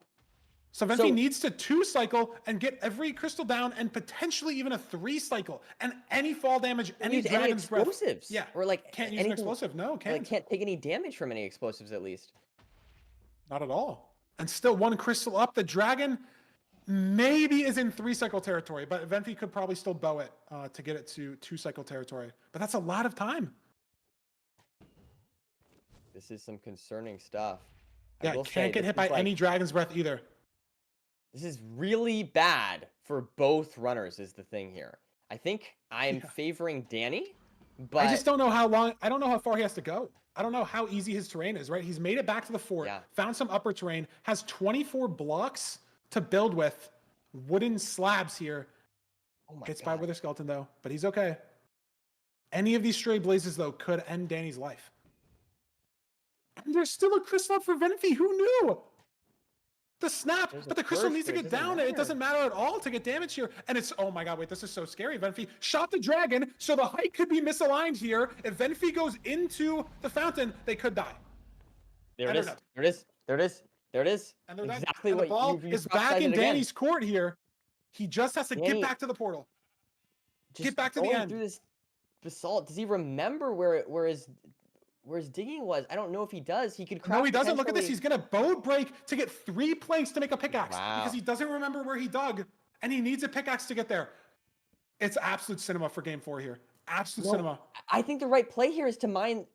So Venfy So needs to 2 cycle and get every crystal down and potentially even a 3 cycle. And any fall damage, can't any use any dragon's breath. explosives Yeah. or like Can't use an anything, explosive. No, or like can't. can't take any damage from any explosives at least. Not at all. And still 1 crystal up. The dragon maybe is in 3 cycle territory, but Venfy could probably still bow it to get it to 2 cycle territory. But that's a lot of time. This is some concerning stuff. I Yeah, will say can't get hit by any dragon's breath either. this is really bad for both runners is the thing here. I think I'm Yeah. favoring Danny, I just but don't know how long. I don't know how far he has to go. I don't know how easy his terrain is. Right, he's made it back to the fort, yeah. found some upper terrain, has 24 blocks to build with, wooden slabs here. Oh my Gets by god. Wither Skeleton though, but he's okay. Any of these stray blazes though could end Danny's life. And there's still a crystal for Venfy. Who knew? The snap, There's a but the crystal burst, needs to but it get doesn't down. It matter. doesn't matter at all to get damage here. And it's, oh my god, wait, this is so scary. Venfy shot the dragon, so the height could be misaligned here. If Venfy goes into the fountain, they could die. There And it they're is. dead. There it is. There it is. There it is. And they're dead. Exactly And the what ball you is back prophesied in it again. Danny's court here. He just has to get Danny back to the portal. just Get back to the going through end. this basalt. Does he remember where his digging was? I don't know if he does. He could No, craft he doesn't. Look at this. potentially. He's going to bow break to get 3 planks to make a pickaxe because Wow. he doesn't remember where he dug and he needs a pickaxe to get there. It's absolute cinema for game 4 here. Absolute No, cinema. I think the right play here is to mine.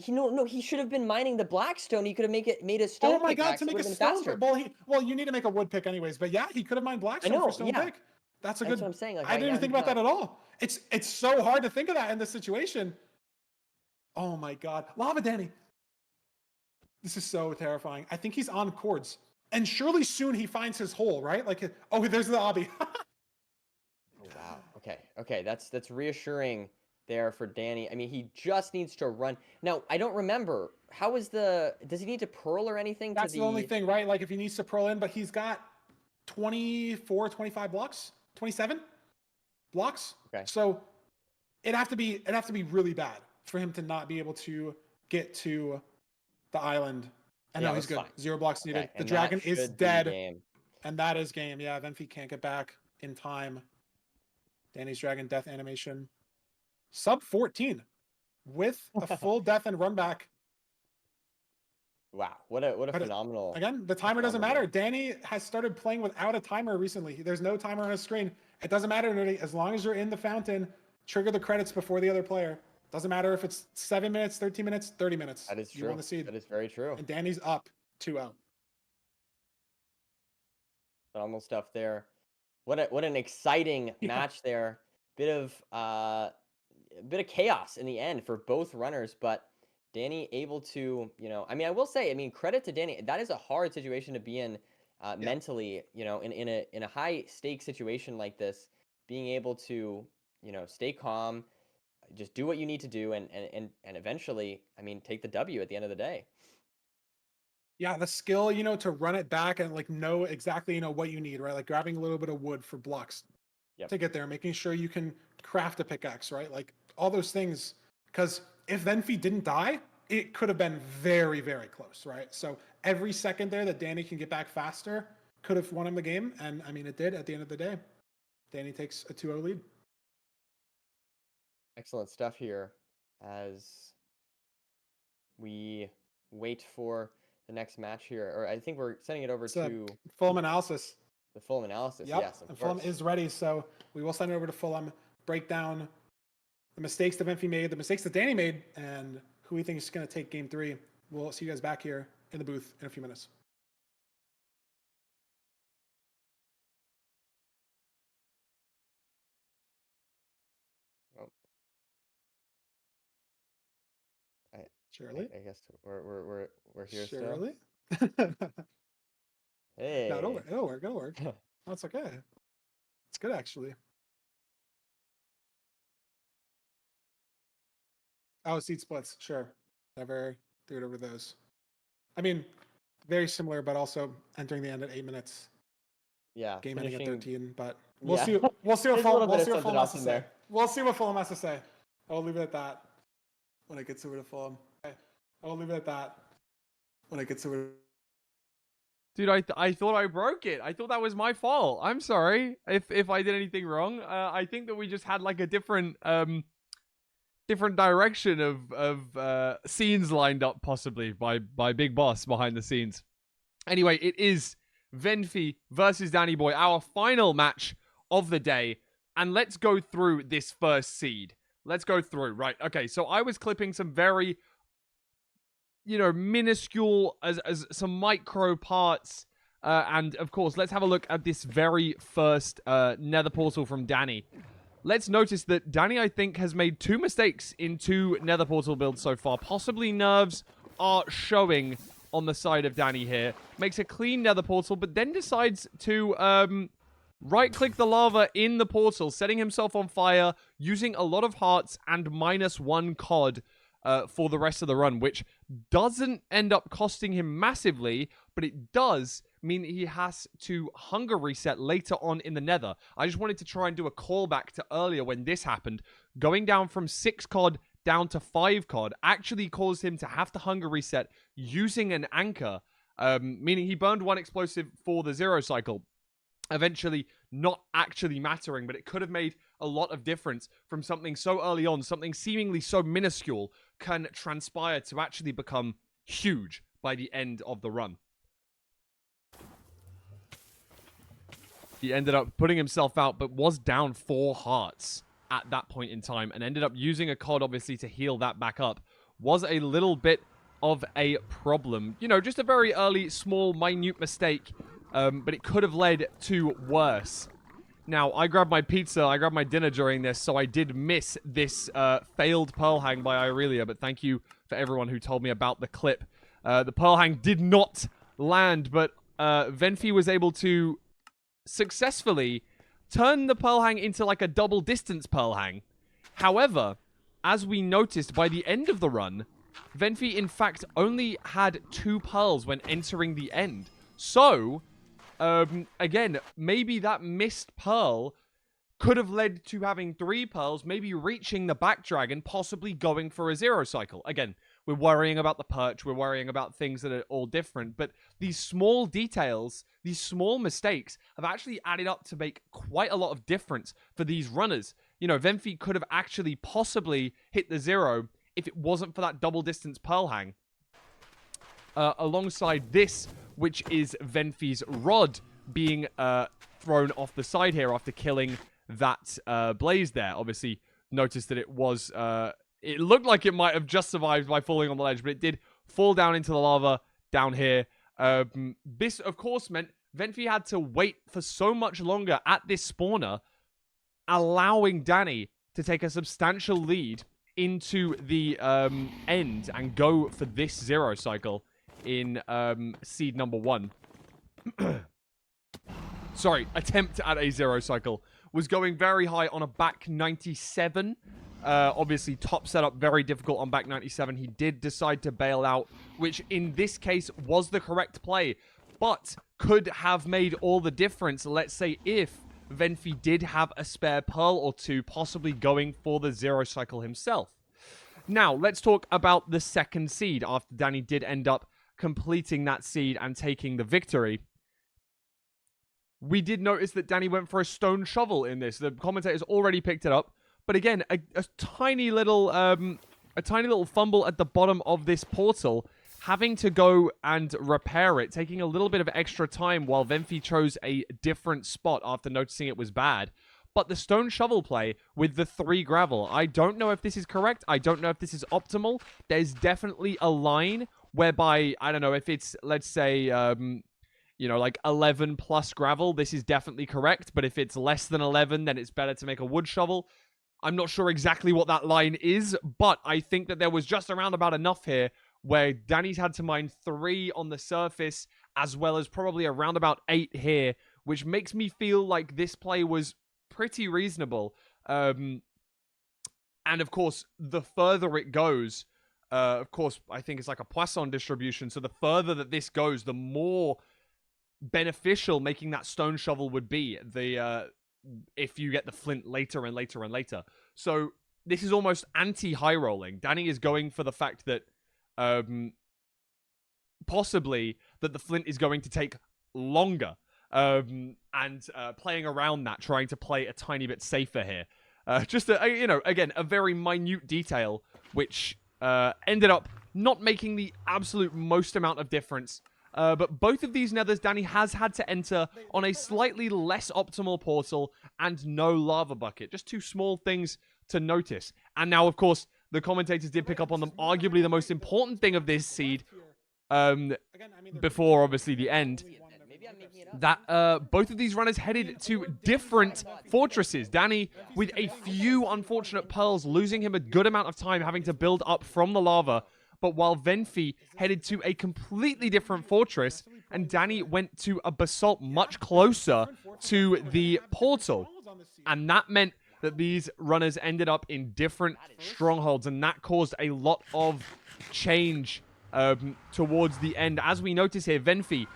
No, he should have been mining the blackstone. He could have made a Oh stone my god, pickaxe. to It make would a have been stone faster. well, you need to make a wood pick anyways, but yeah, he could have mined I blackstone for know. stone Yeah, pick. That's a that's good. what I'm saying. Like, I didn't yeah, even think he's about that not. at all. It's so hard to think of that in this situation. Oh my god, Lava Danny. This is so terrifying. I think he's on cords, and surely soon he finds his hole, right? Like, oh, there's the obby. Oh wow. Okay. That's reassuring there for Danny. I mean, he just needs to run. Now, I don't remember. How is the does he need to pearl or anything to That's the only the thing, right? Like, if he needs to pearl in, but he's got 24, 25 blocks, 27 blocks. Okay. So it'd have to be really bad for him to not be able to get to the island. And Yeah, no, he's that's good. fine. 0 blocks needed. Okay. The And that dragon is should be dead, game. and that is game. Yeah, Venfy can't get back in time. Danny's dragon death animation. Sub 14 with a full death and run back. Wow. What a But phenomenal again, the timer doesn't phenomenal matter. game. Danny has started playing without a timer recently. There's no timer on his screen. It doesn't matter, Nerdy. As long as you're in the fountain, trigger the credits before the other player. Doesn't matter if it's 7 minutes, 13 minutes, 30 minutes. That is You want true. to see. That is very true. And Danny's up 2-0. Phenomenal stuff there. What an exciting Yeah. match there. Bit of a bit of chaos in the end for both runners, but Danny able to, I mean, I will say, I mean, credit to Danny. That is a hard situation to be in Yeah. mentally, in a high stake situation like this, being able to, stay calm, just do what you need to do and eventually, I mean, take the W at the end of the day. Yeah, the skill, to run it back and like know exactly, what you need, right? Like grabbing a little bit of wood for blocks Yep. to get there, making sure you can craft a pickaxe, right? Like all those things. Because if Venfy didn't die, it could have been very, very close, right? So every second there that Danny can get back faster could have won him the game. And I mean, it did at the end of the day. Danny takes a 2-0 lead. Excellent stuff here as we wait for the next match here. Or I think we're sending it over It's a to Fulham analysis. the full analysis. Yep. Yes, of And Fulham course. is ready. So we will send it over to Fulham, break down the mistakes that Venfy made, the mistakes that Danny made, and who he thinks is going to take game 3. We'll see you guys back here in the booth in a few minutes. Oh, I, Shirley? I guess we're here still. Shirley? No, it'll Hey. work. It'll work. It'll work. That's okay. It's good, actually. Oh, seat splits. Sure. Never threw it over those. I mean, very similar, but also entering the end at 8 minutes. Yeah, game ending at 13. But we'll Yeah. see. We'll see what There's a little Fulham, we'll bit of see what something Fulham has else to in say. there. We'll see what Fulham has to say. I'll leave it at that when it gets over to Fulham. Okay. I'll leave it at that when it gets over. Dude, I thought I broke it. I thought that was my fault. I'm sorry if I did anything wrong. I think that we just had like a different direction of scenes lined up possibly by Big Boss behind the scenes. Anyway, it is Venfy versus Dandannyboy, our final match of the day, and let's go through this first seed. Let's go through. Right. Okay, so I was clipping some very minuscule as some micro parts. And of course, let's have a look at this very first nether portal from Danny. Let's notice that Danny, I think, has made 2 mistakes in 2 nether portal builds so far. Possibly nerves are showing on the side of Danny here. Makes a clean nether portal, but then decides to right-click the lava in the portal, setting himself on fire, using a lot of hearts and -1 COD for the rest of the run, which doesn't end up costing him massively, but it does mean that he has to hunger reset later on in the nether. I just wanted to try and do a callback to earlier when this happened. Going down from 6 COD down to 5 COD actually caused him to have to hunger reset using an anchor, meaning he burned 1 explosive for the 0 cycle. Eventually not actually mattering, but it could have made a lot of difference from something so early on, something seemingly so minuscule can transpire to actually become huge by the end of the run. He ended up putting himself out, but was down 4 hearts at that point in time, and ended up using a COD, obviously, to heal that back up. Was a little bit of a problem. Just a very early, small, minute mistake, but it could have led to worse. Now, I grabbed my pizza, I grabbed my dinner during this, so I did miss this failed pearl hang by Irelia, but thank you for everyone who told me about the clip. The pearl hang did not land, but Venfy was able to successfully turn the pearl hang into like a double distance pearl hang. However, as we noticed by the end of the run, Venfy in fact only had 2 pearls when entering the end. So, again, maybe that missed pearl could have led to having 3 pearls, maybe reaching the back dragon, possibly going for a 0 cycle. Again, we're worrying about the perch, we're worrying about things that are all different, but these small details, these small mistakes have actually added up to make quite a lot of difference for these runners. Venfy could have actually possibly hit the 0 if it wasn't for that double distance pearl hang. Alongside this, which is Venfy's rod being thrown off the side here after killing that blaze there. Obviously, notice that it was... it looked like it might have just survived by falling on the ledge, but it did fall down into the lava down here. This, of course, meant Venfy had to wait for so much longer at this spawner, allowing Danny to take a substantial lead into the end and go for this 0 cycle in seed number 1. Sorry, attempt at a 0 cycle. Was going very high on a back 97. Obviously, top setup, very difficult on back 97. He did decide to bail out, which in this case was the correct play, but could have made all the difference, let's say, if Venfy did have a spare pearl or 2, possibly going for the 0 cycle himself. Now, let's talk about the second seed after Danny did end up completing that seed and taking the victory. We did notice that Danny went for a stone shovel in this. The commentators already picked it up. But again, a tiny little fumble at the bottom of this portal, having to go and repair it, taking a little bit of extra time while Venfy chose a different spot after noticing it was bad. But the stone shovel play with the 3 gravel, I don't know if this is correct. I don't know if this is optimal. There's definitely a line whereby, I don't know, if it's, let's say, like 11 plus gravel, this is definitely correct. But if it's less than 11, then it's better to make a wood shovel. I'm not sure exactly what that line is, but I think that there was just around about enough here where Danny's had to mine 3 on the surface, as well as probably around about 8 here, which makes me feel like this play was pretty reasonable. And of course, the further it goes, of course, I think it's like a Poisson distribution, so the further that this goes, the more beneficial making that stone shovel would be if you get the flint later and later and later. So this is almost anti-high rolling. Danny is going for the fact that possibly that the flint is going to take longer, and playing around that, trying to play a tiny bit safer here. Just again, a very minute detail which ended up not making the absolute most amount of difference. But both of these nethers, Danny has had to enter on a slightly less optimal portal and no lava bucket. Just two small things to notice. And now, of course, the commentators did pick up on arguably the most important thing of this seed, before, obviously, the end, that both of these runners headed to different fortresses. Danny, with a few unfortunate pearls, losing him a good amount of time, having to build up from the lava. But while Venfy headed to a completely different fortress, and Danny went to a basalt much closer to the portal. And that meant that these runners ended up in different strongholds, and that caused a lot of change towards the end. As we notice here, Venfy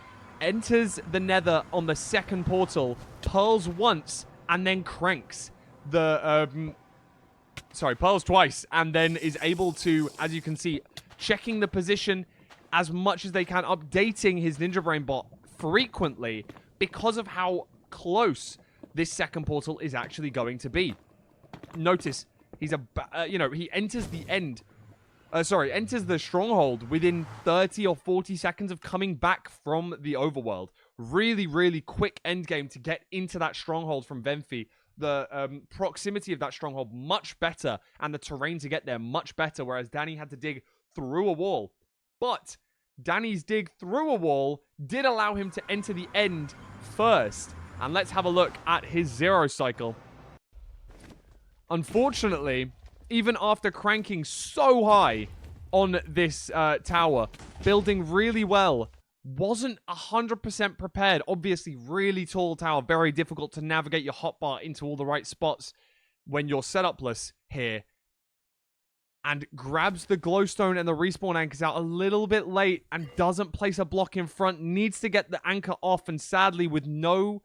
enters the nether on the second portal, pearls once, and then cranks the pearls twice, and then is able to, as you can see, checking the position as much as they can, updating his Ninja Brain bot frequently because of how close this second portal is actually going to be. Notice he's he enters the enters the stronghold within 30 or 40 seconds of coming back from the overworld. Really, really quick end game to get into that stronghold from Venfy. The proximity of that stronghold much better, and the terrain to get there much better, whereas Danny had to dig through a wall. But Danny's dig through a wall did allow him to enter the end first. And let's have a look at his zero cycle. Unfortunately, even after cranking so high on this tower, building really well, wasn't 100% prepared. Obviously, really tall tower, very difficult to navigate your hotbar into all the right spots when you're setupless here. And grabs the glowstone and the respawn anchors out a little bit late and doesn't place a block in front. Needs to get the anchor off, and sadly, with no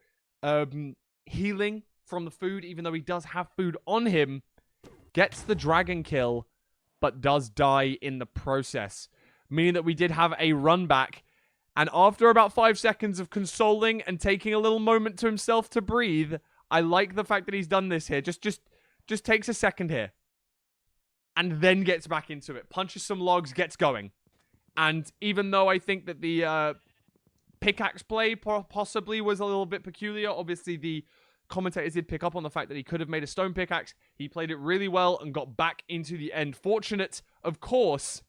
healing from the food, even though he does have food on him, gets the dragon kill, but does die in the process. Meaning that we did have a run back. And after about 5 seconds of consoling and taking a little moment to himself to breathe, I like the fact that he's done this here. Just takes a second here. And then gets back into it. Punches some logs, gets going. And even though I think that the pickaxe play possibly was a little bit peculiar, obviously the commentators did pick up on the fact that he could have made a stone pickaxe. He played it really well and got back into the end. Fortunate, of course,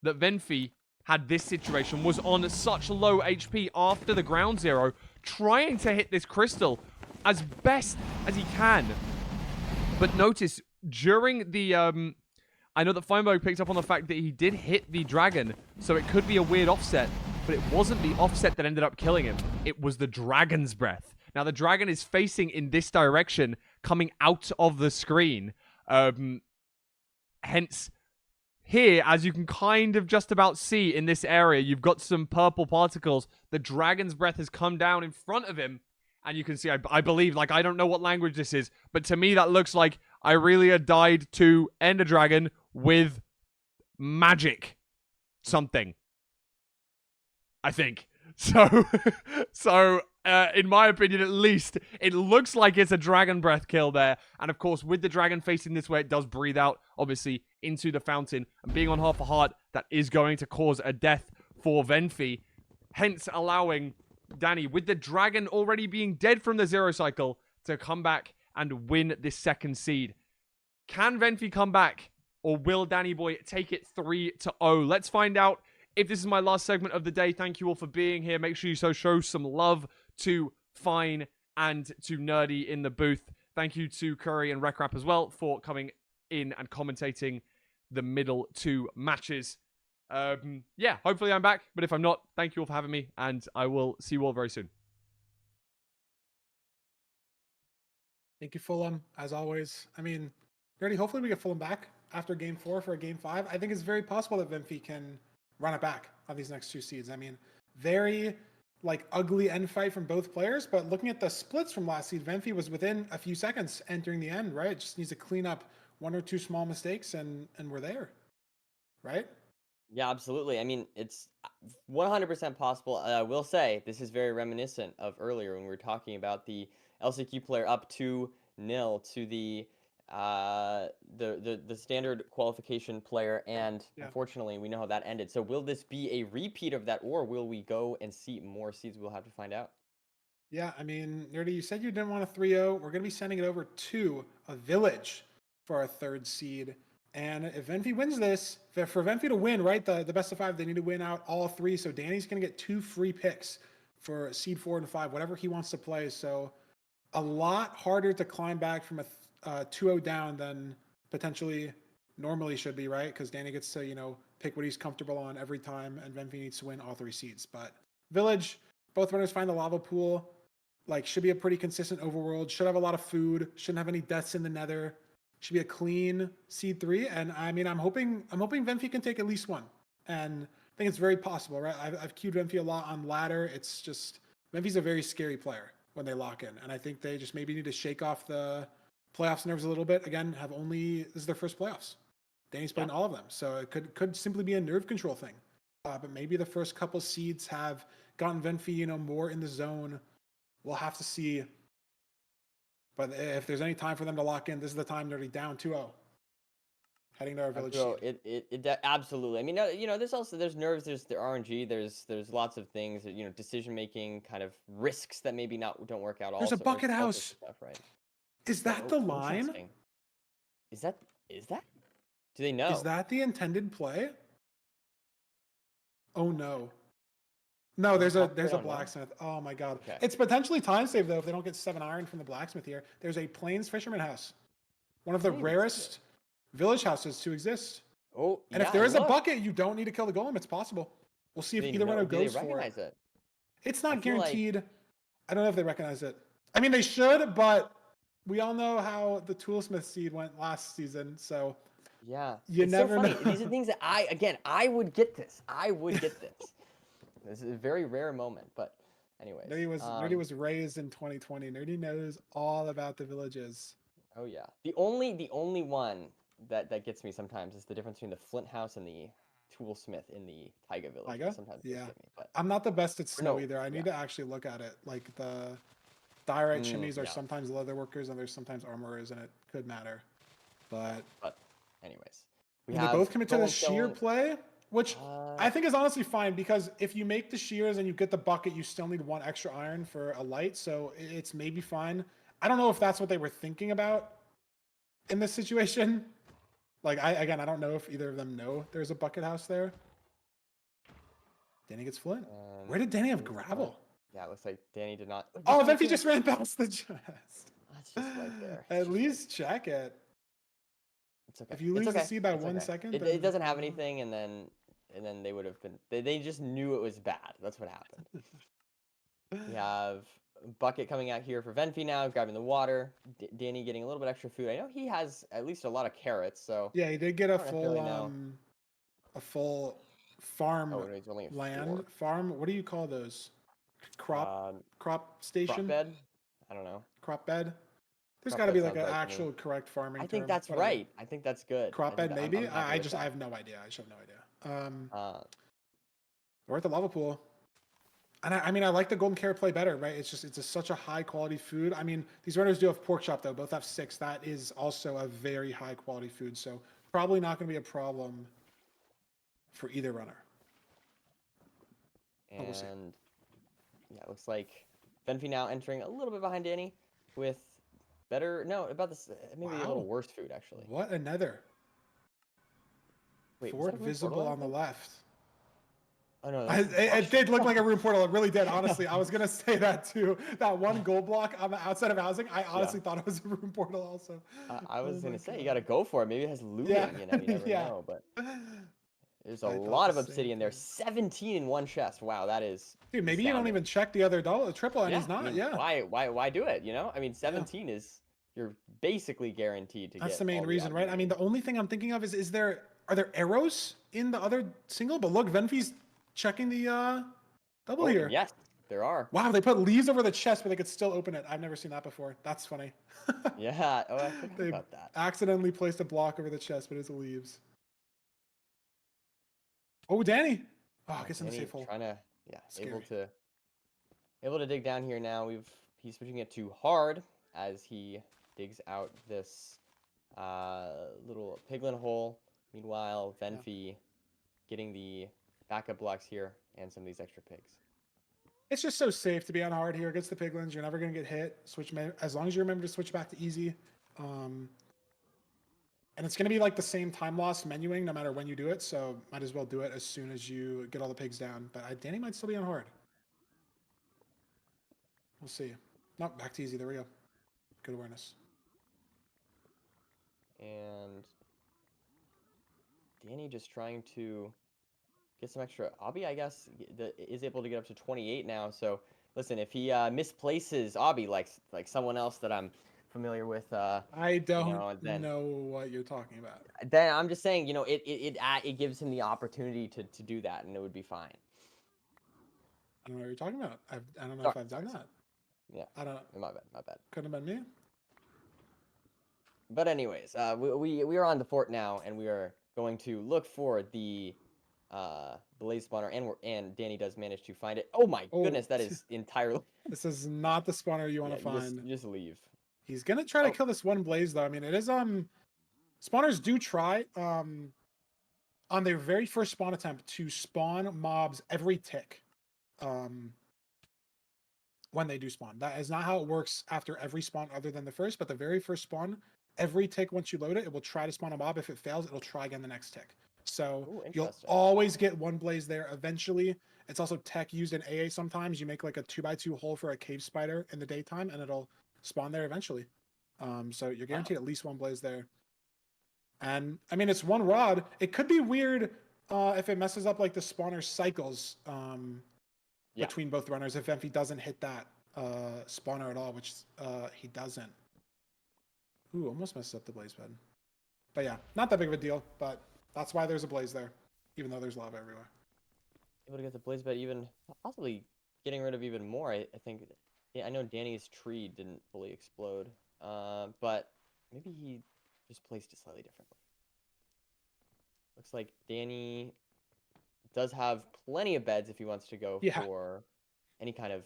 that Venfy had this situation, was on such low HP after the ground zero, trying to hit this crystal as best as he can. But notice, during the, I know that Feinberg picked up on the fact that he did hit the dragon, so it could be a weird offset, but it wasn't the offset that ended up killing him. It was the dragon's breath. Now, the dragon is facing in this direction, coming out of the screen. Hence, here, as you can kind of just about see in this area, you've got some purple particles. The dragon's breath has come down in front of him. And you can see, I believe, like, I don't know what language this is, but to me that looks like Irelia died to end a dragon with magic something. I think. So, in my opinion, at least, it looks like it's a dragon breath kill there. And of course, with the dragon facing this way, it does breathe out, obviously, into the fountain. And being on half a heart, that is going to cause a death for Venfy. Hence, allowing Danny, with the dragon already being dead from the zero cycle, to come back and win this second seed. Can Venfy come back, or will Dandannyboy take it 3-0? Let's find out. If this is my last segment of the day, thank you all for being here. Make sure you show some love to Fine and to Nerdy in the booth. Thank you to Curry and Rekrap as well for coming in and commentating the middle two matches. Yeah, hopefully I'm back, but if I'm not, thank you all for having me, and I will see you all very soon. Thank you, Fulham, as always. I mean, Nerdy, hopefully we get Fulham back after Game 4 for a Game 5. I think it's very possible that Venfy can run it back on these next two seeds. I mean, very like ugly end fight from both players. But looking at the splits from last seed, Venfy was within a few seconds entering the end, right? Just needs to clean up one or two small mistakes and we're there, right? Yeah, absolutely. I mean, it's 100% possible. I will say this is very reminiscent of earlier when we were talking about the LCQ player up 2-0 to the standard qualification player, and Yeah. unfortunately, we know how that ended. So, will this be a repeat of that, or will we go and see more seeds? We'll have to find out. Yeah, I mean, Nerdy, you said you didn't want a 3-0. We're going to be sending it over to a village for our third seed. And if Venfy wins this, for Venfy to win, right, the best of 5, they need to win out all 3. So Danny's going to get 2 free picks for seed 4 and 5, whatever he wants to play. So a lot harder to climb back from a 2-0 down than potentially normally should be, right? Because Danny gets to, pick what he's comfortable on every time, and Venfy needs to win all 3 seeds. But village, both runners find the lava pool. Like, should be a pretty consistent overworld. Should have a lot of food. Shouldn't have any deaths in the nether. Should be a clean seed 3. And I mean, I'm hoping Venfy can take at least one. And I think it's very possible, right? I've queued Venfy a lot on ladder. It's just Venfy's a very scary player when they lock in, and I think they just maybe need to shake off the playoffs nerves a little bit. Again, this is their first playoffs. Danny's played in all of them, so it could simply be a nerve control thing. But maybe the first couple seeds have gotten Venfy, more in the zone. We'll have to see. But if there's any time for them to lock in, this is the time. They're already down 2-0. Heading to our village seed. Absolutely. I mean, there's nerves, there's the RNG, there's lots of things, decision making, kind of risks that maybe don't work out. There's also, a bucket house. Stuff, right? Is that the line? Interesting. Is that? Do they know? Is that the intended play? Oh no. No, there's a blacksmith. Oh my god. Okay. It's potentially time save though if they don't get 7 iron from the blacksmith here. There's a Plains Fisherman house. One of the rarest village houses to exist. Oh, and if there is a bucket, you don't need to kill the golem. It's possible. We'll see if either runner goes for it. It's not guaranteed. I don't know if they recognize it. I mean, they should, but we all know how the Toolsmith seed went last season, so yeah, you never know. These are things that I would get this. This is a very rare moment, but anyways. Nerdy was raised in 2020. Nerdy knows all about the villages. Oh yeah. The only one that gets me sometimes is the difference between the Flint house and the Toolsmith in the Taiga village. Taiga? Sometimes yeah. Get me, but I'm not the best at snow either. I need to actually look at it. Like the diorite chimneys are sometimes leather workers and there's sometimes armorers, and it could matter. But anyways. They both commit to the shear play, which I think is honestly fine, because if you make the shears and you get the bucket, you still need 1 extra iron for a light, so it's maybe fine. I don't know if that's what they were thinking about in this situation. Like, I don't know if either of them know there's a bucket house there. Danny gets Flint. Where did Danny have gravel? Yeah, it looks like Danny did not. Oh, Venfy just ran past the chest. That's just right there. At least check it. It's okay. If you lose the seed by 1 second, it doesn't have anything, and then they would have been. They just knew it was bad. That's what happened. We have bucket coming out here for Venfy now, grabbing the water. Danny getting a little bit extra food. I know he has at least a lot of carrots, so yeah, he did get a full farm land farm. What do you call those? Crop station? Crop bed? I don't know. Crop bed? There's got to be like an actual correct farming term. I think that's right. I think that's good. Crop bed, maybe? I have no idea. I just have no idea. We're at the lava pool. And I mean, I like the golden carrot play better, right? It's such a high quality food. I mean, these runners do have pork chop though. Both have 6. That is also a very high quality food. So probably not going to be a problem for either runner. And yeah, it looks like Venfy now entering a little bit behind Danny with maybe a little worse food actually. What a nether. Wait, Fort visible on the left. Oh no, it did look like a room portal. It really did. Honestly, I was gonna say that too. That one gold block on the outside of housing, I honestly thought it was a room portal. Also, I was gonna say you got to go for it. Maybe it has looting. Yeah. You never know. But there's a lot of obsidian there. 17 in one chest. Wow, that is. Dude, maybe you don't even check the other triple, and he's not. I mean, why do it? I mean, 17 is you're basically guaranteed to get. That's the main reason, right? I mean, the only thing I'm thinking of is are there arrows in the other single? But look, Venfy's checking the double here. Yes. there are. Wow, they put leaves over the chest, but they could still open it. I've never seen that before. That's funny. Yeah. Oh, I forgot They about that. accidentally placed a block over the chest, but it's leaves. Oh, Danny. Oh, gets in the Danny safe hole. trying to, yeah, Scary. able to dig down here now. He's switching it to hard as he digs out this little piglin hole. Meanwhile, Venfy getting the backup blocks here and some of these extra pigs. It's just so safe to be on hard here against the piglins. You're never going to get hit. As long as you remember to switch back to easy. And it's going to be like the same time loss menuing no matter when you do it. So might as well do it as soon as you get all the pigs down. But Danny might still be on hard. We'll see. No, back to easy. There we go. Good awareness. And Danny just trying to get some extra. Obby, I guess, is able to get up to 28 now. So listen, if he misplaces Obby like someone else that I'm familiar with, I don't then know what you're talking about. then I'm just saying, it gives him the opportunity to do that, and it would be fine. I don't know what you're talking about. I don't know Sorry, if I've done that. Yeah, I don't. my bad. Couldn't have been me. But anyways, we are on the fort now, and we are going to look for the blaze spawner, and Danny does manage to find it. Oh my goodness, that is entirely. This is not the spawner you want to find. Just leave. He's gonna try to kill this one blaze though. I mean, it is spawners do try on their very first spawn attempt to spawn mobs every tick. When they do spawn. That is not how it works after every spawn other than the first, but the very first spawn, every tick once you load it, it will try to spawn a mob. If it fails, it'll try again the next tick. So you'll always get one blaze there eventually. It's also tech used in AA sometimes. You make like a 2x2 hole for a cave spider in the daytime and it'll spawn there eventually. So you're guaranteed at least one blaze there. And I mean, it's one rod. It could be weird if it messes up like the spawner cycles between both runners if Venfy doesn't hit that spawner at all, which he doesn't. Ooh, almost messed up the blaze bed. But yeah, not that big of a deal, but that's why there's a blaze there, even though there's lava everywhere. Able to get the blaze bed even, possibly getting rid of even more, I think. Yeah, I know Danny's tree didn't fully explode, but maybe he just placed it slightly differently. Looks like Danny does have plenty of beds if he wants to go for any kind of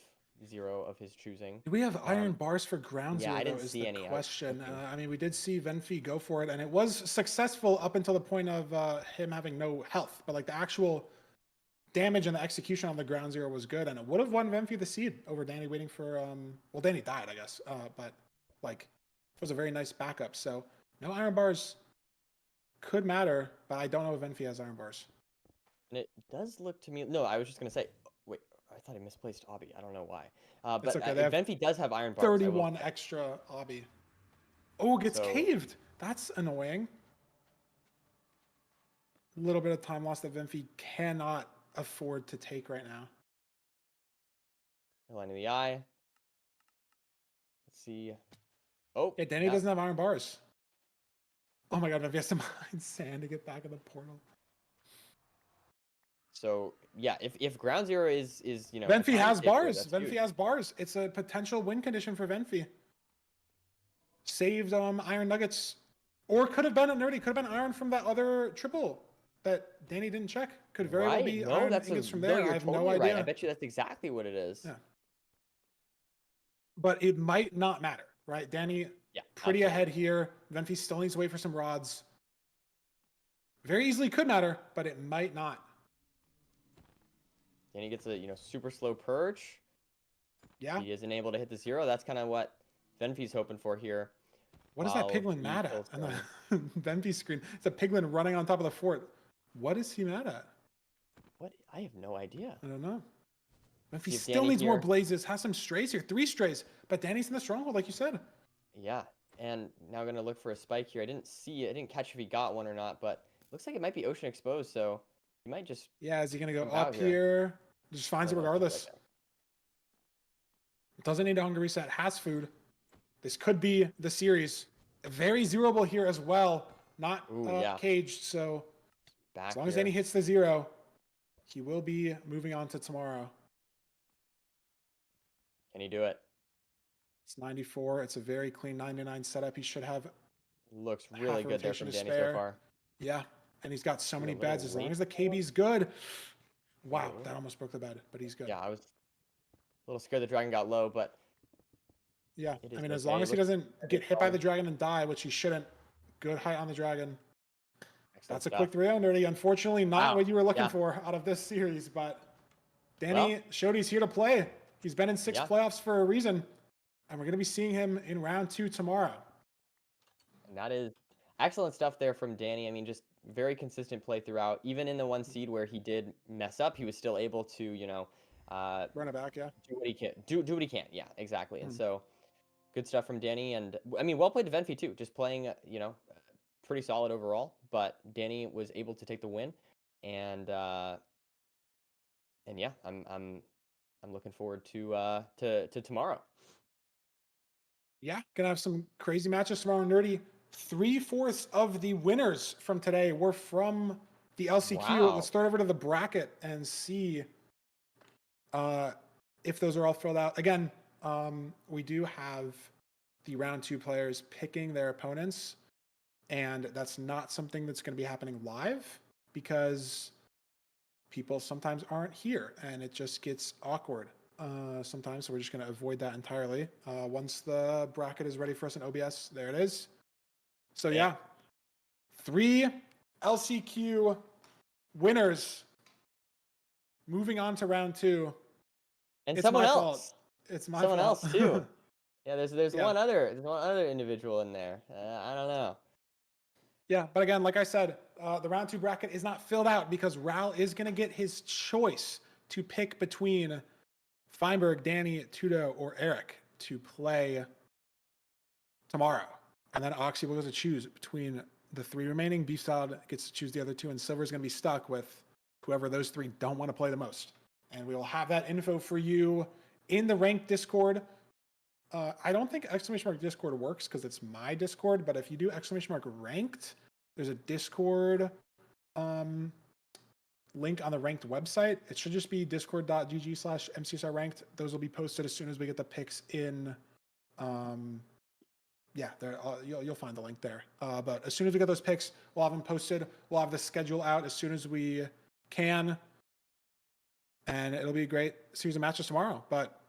zero of his choosing. Do we have iron bars for ground zero? I didn't see any. Question. I mean, we did see Venfy go for it, and it was successful up until the point of him having no health. But like the actual damage and the execution on the ground zero was good, and it would have won Venfy the seed over Danny waiting for. Well, Danny died, I guess. But like, it was a very nice backup. So no iron bars could matter, but I don't know if Venfy has iron bars. And it does look to me. No, I was just gonna say. Wait, I thought I misplaced Obby. I don't know why. But okay. Venfy does have iron bars. 31 extra Obby. Oh, gets caved. That's annoying. A little bit of time loss that Venfy cannot afford to take right now. Line in the eye. Let's see. Oh, yeah, Danny doesn't have iron bars. Oh my god, Venfy has to mine sand to get back in the portal. So yeah, if ground zero is Venfy has bars. Venfy has bars. It's a potential win condition for Venfy. Saved iron nuggets, or could have been a nerdy. Could have been iron from that other triple that Danny didn't check. Could very well be iron ingots from there. I have no idea. Right. I bet you that's exactly what it is. Yeah. But it might not matter, right? Danny, pretty ahead here. Venfy still needs to wait for some rods. Very easily could matter, but it might not. Danny gets a super slow purge. Yeah. He isn't able to hit the zero. That's kind of what Venfy's hoping for here. What is that piglin mad at? On the Venfy screen, it's a piglin running on top of the fort. What is he mad at? What? I have no idea. I don't know. Venfy still needs more blazes. Has some strays here. 3 strays. But Danny's in the stronghold, like you said. Yeah. And now going to look for a spike here. I didn't see it. I didn't catch if he got one or not, but looks like it might be ocean exposed, so he might just... Yeah, is he going to go up here? Just finds it regardless. Doesn't need a hunger reset. Has food. This could be the series. Very zeroable here as well. Not caged, so as long as Danny hits the zero, he will be moving on to tomorrow. Can he do it? It's 94. It's a very clean 99 setup. He should have Looks half really a good there rotation from to Danny so spare. far. Yeah, and he's got so Do a many little beds. As long rate as the pull up. KB's good. Wow, Ooh. that almost broke the bed, but he's good. Yeah, I was a little scared the dragon got low, but Yeah, it I is mean, as okay. long as he Looks doesn't get hit by the dragon and die, which he shouldn't. Good height on the dragon. excellent That's a stuff. quick 3-0, Nerdy. Unfortunately, not Wow. what you were looking Yeah. for out of this series, but Well, Danny showed he's here to play. He's been in 6 yeah. playoffs for a reason, and we're going to be seeing him in round 2 tomorrow. And that is excellent stuff there from Danny. I mean, just very consistent play throughout. Even in the 1 seed where he did mess up, he was still able to, Run it back, yeah. do what he can. Do what he can. Yeah, exactly. And Hmm. so good stuff from Danny. And I mean, well played to Venfy too. Just playing, pretty solid overall. But Danny was able to take the win, and yeah, I'm looking forward to tomorrow. Yeah, gonna have some crazy matches tomorrow, Nerdy. 3/4 of the winners from today were from the LCQ. Wow. Let's start over to the bracket and see if those are all filled out. Again, we do have the round 2 players picking their opponents, and that's not something that's going to be happening live because people sometimes aren't here and it just gets awkward sometimes. So we're just going to avoid that entirely. Once the bracket is ready for us in OBS, there it is. So yeah, 3 LCQ winners. Moving on to round 2. And It's someone my else. fault. It's my Someone fault. else too. Yeah, there's Yeah. one other individual in there. I don't know. Yeah, but again, like I said, the round 2 bracket is not filled out because Ral is going to get his choice to pick between Feinberg, Danny, Tudo, or Eric to play tomorrow. And then Oxy will get to choose between the 3 remaining. Beef Salad gets to choose the other 2, and Silver's going to be stuck with whoever those 3 don't want to play the most. And we will have that info for you in the ranked Discord. I don't think ! Discord works because it's my Discord, but if you do ! Ranked, there's a Discord link on the ranked website. It should just be discord.gg/MCSR ranked. Those will be posted as soon as we get the picks in. Yeah, there you'll find the link there. But as soon as we get those picks, we'll have them posted. We'll have the schedule out as soon as we can. And it'll be a great series of matches tomorrow. But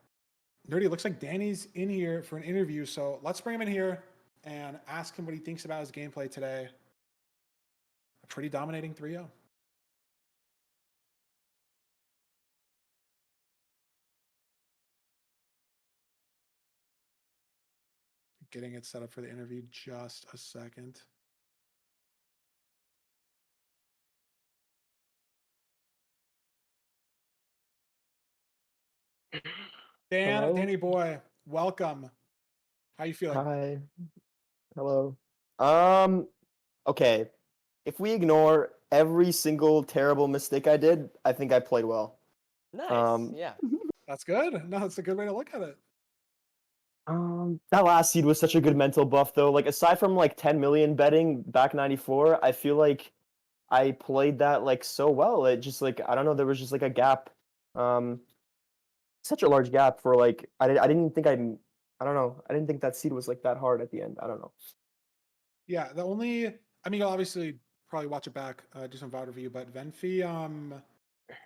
Nerdy, it looks like Danny's in here for an interview, so let's bring him in here and ask him what he thinks about his gameplay today. A pretty dominating 3-0. Getting it set up for the interview, just a second. Hello? Danny boy, welcome. How you feeling? Hi. Hello. Okay. If we ignore every single terrible mistake I did, I think I played well. Nice. Yeah. That's good. No, that's a good way to look at it. That last seed was such a good mental buff though. Like aside from like 10 million betting back 94, I feel like I played that like so well. It just like I don't know, there was just like a gap. Such a large gap for like I didn't think I don't know. I didn't think that seed was like that hard at the end. I don't know. Yeah, I mean, you'll obviously probably watch it back, do some VOD review, but Venfy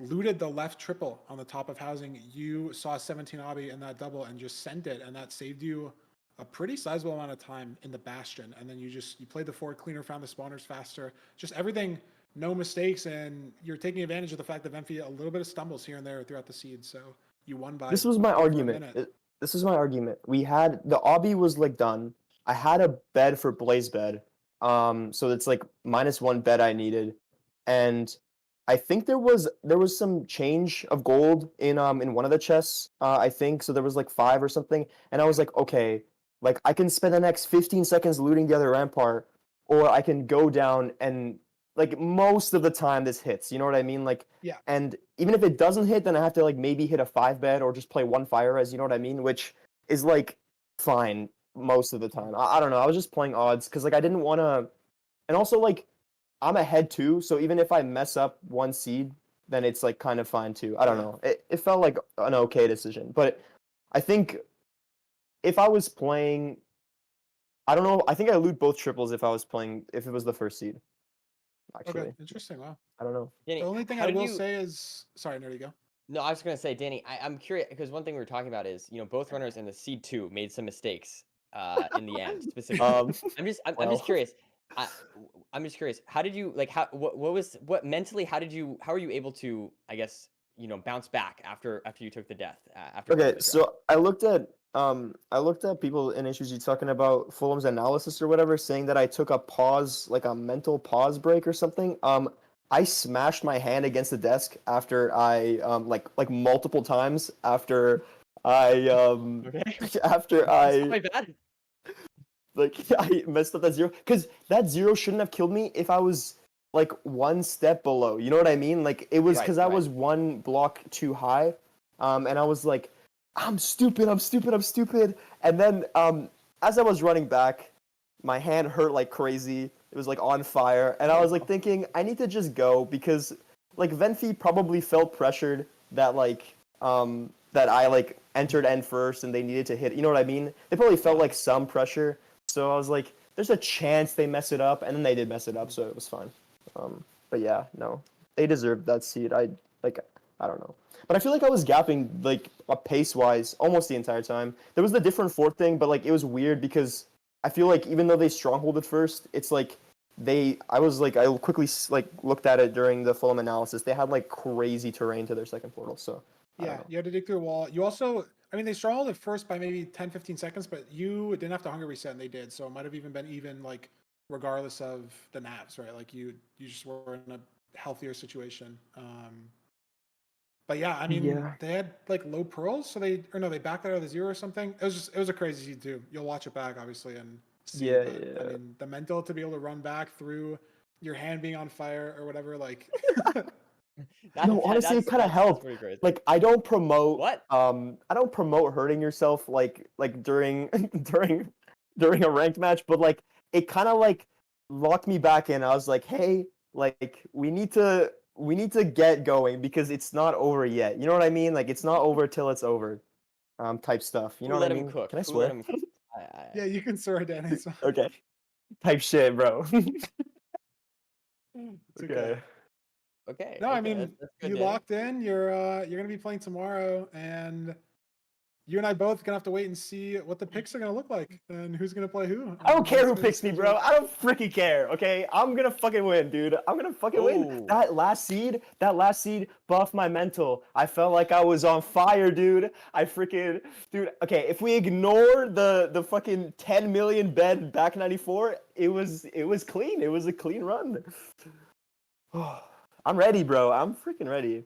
looted the left triple on the top of housing. You saw 17 obby in that double and just sent it, and that saved you a pretty sizable amount of time in the bastion. And then you played the forward cleaner, found the spawners faster, just everything, no mistakes, and you're taking advantage of the fact that Venfy a little bit of stumbles here and there throughout the seed. So you won by. This was my over a argument. minute. This was my argument. We had the obby was like done. I had a bed for Blaze bed. So it's like -1 bed I needed. And I think there was some change of gold in one of the chests. I think so there was like 5 or something. And I was like, okay, like I can spend the next 15 seconds looting the other rampart, or I can go down and like most of the time this hits. You know what I mean? Like Yeah. and even if it doesn't hit, then I have to like maybe hit a 5 bed or just play 1 fire res, you know what I mean? Which is like fine most of the time. I don't know. I was just playing odds because like I didn't want to, and also like I'm ahead too, so even if I mess up 1 seed, then it's like kind of fine too. I don't know. It felt like an okay decision, but I think if I was playing, I don't know. I think I loot both triples if I was playing, if it was the first seed. Okay, Actually, interesting. Wow. I don't know. The Danny, only thing how I did will you? say is, sorry, there you go. No, I was gonna say, Danny, I'm curious because one thing we were talking about is, both runners in the seed two made some mistakes in the end specifically. Um, I'm just well, curious. I I'm just curious. How did you like? What mentally? How are you able to, I guess, bounce back after you took the death after playing okay, the draft? so I looked at people in issues you talking about Fulham's analysis or whatever, saying that I took a pause, like a mental pause break or something. I smashed my hand against the desk after I like multiple times after I Okay. after That's not I my bad. like I messed up that zero because that zero shouldn't have killed me if I was like one step below. You know what I mean? Like it was Right, because I right. was one block too high, and I was like, I'm stupid, I'm stupid, I'm stupid. And then as I was running back, my hand hurt like crazy. It was like on fire, and I was like thinking I need to just go because like Venfy probably felt pressured that that I like entered end first and they needed to hit. You know what I mean? They probably felt Yeah. like some pressure. So I was like, there's a chance they mess it up, and then they did mess it up, so it was fine. But yeah, no, they deserved that seed. I don't know, but I feel like I was gapping like pace wise almost the entire time. There was the different fourth thing, but like it was weird because I feel like even though they strongholded first, it's like I quickly like looked at it during the Fulham analysis. They had like crazy terrain to their second portal, so I don't Yeah, know. you had to dig through a wall. You also, I mean, they struggled at first by maybe 10, 15 seconds, but you didn't have to hunger reset, and they did. So it might have even been even like regardless of the naps, right? Like you just were in a healthier situation. But yeah, I mean, Yeah. they had like low pearls, so they backed out of the zero or something. It was a crazy seed too. You'll watch it back obviously and see. Yeah, But I yeah. mean, the mental to be able to run back through your hand being on fire or whatever, like No, honestly, it kind of That's helped. pretty crazy. Like, What? I don't promote hurting yourself like during during a ranked match, but like it kind of like locked me back in. I was like, hey, like we need to get going because it's not over yet. You know what I mean? Like it's not over till it's over. Type stuff. You know Who what I let him mean? cook? Can I Who let swear? him? yeah, you can sort Danny. So Okay. Type shit, bro. it's okay. Okay. Okay, No, I okay, mean, that's good, you Danny. locked in. You're gonna be playing tomorrow, and you and I both gonna have to wait and see what the picks are gonna look like and who's gonna play who. I don't care That's who gonna picks me, schedule. bro. I don't freaking care. Okay, I'm gonna fucking win, dude. I'm gonna fucking win. Oh, That last seed buffed my mental. I felt like I was on fire, dude. Dude. Okay, if we ignore the fucking 10 million bed back 94, it was clean. It was a clean run. I'm ready, bro. I'm freaking ready.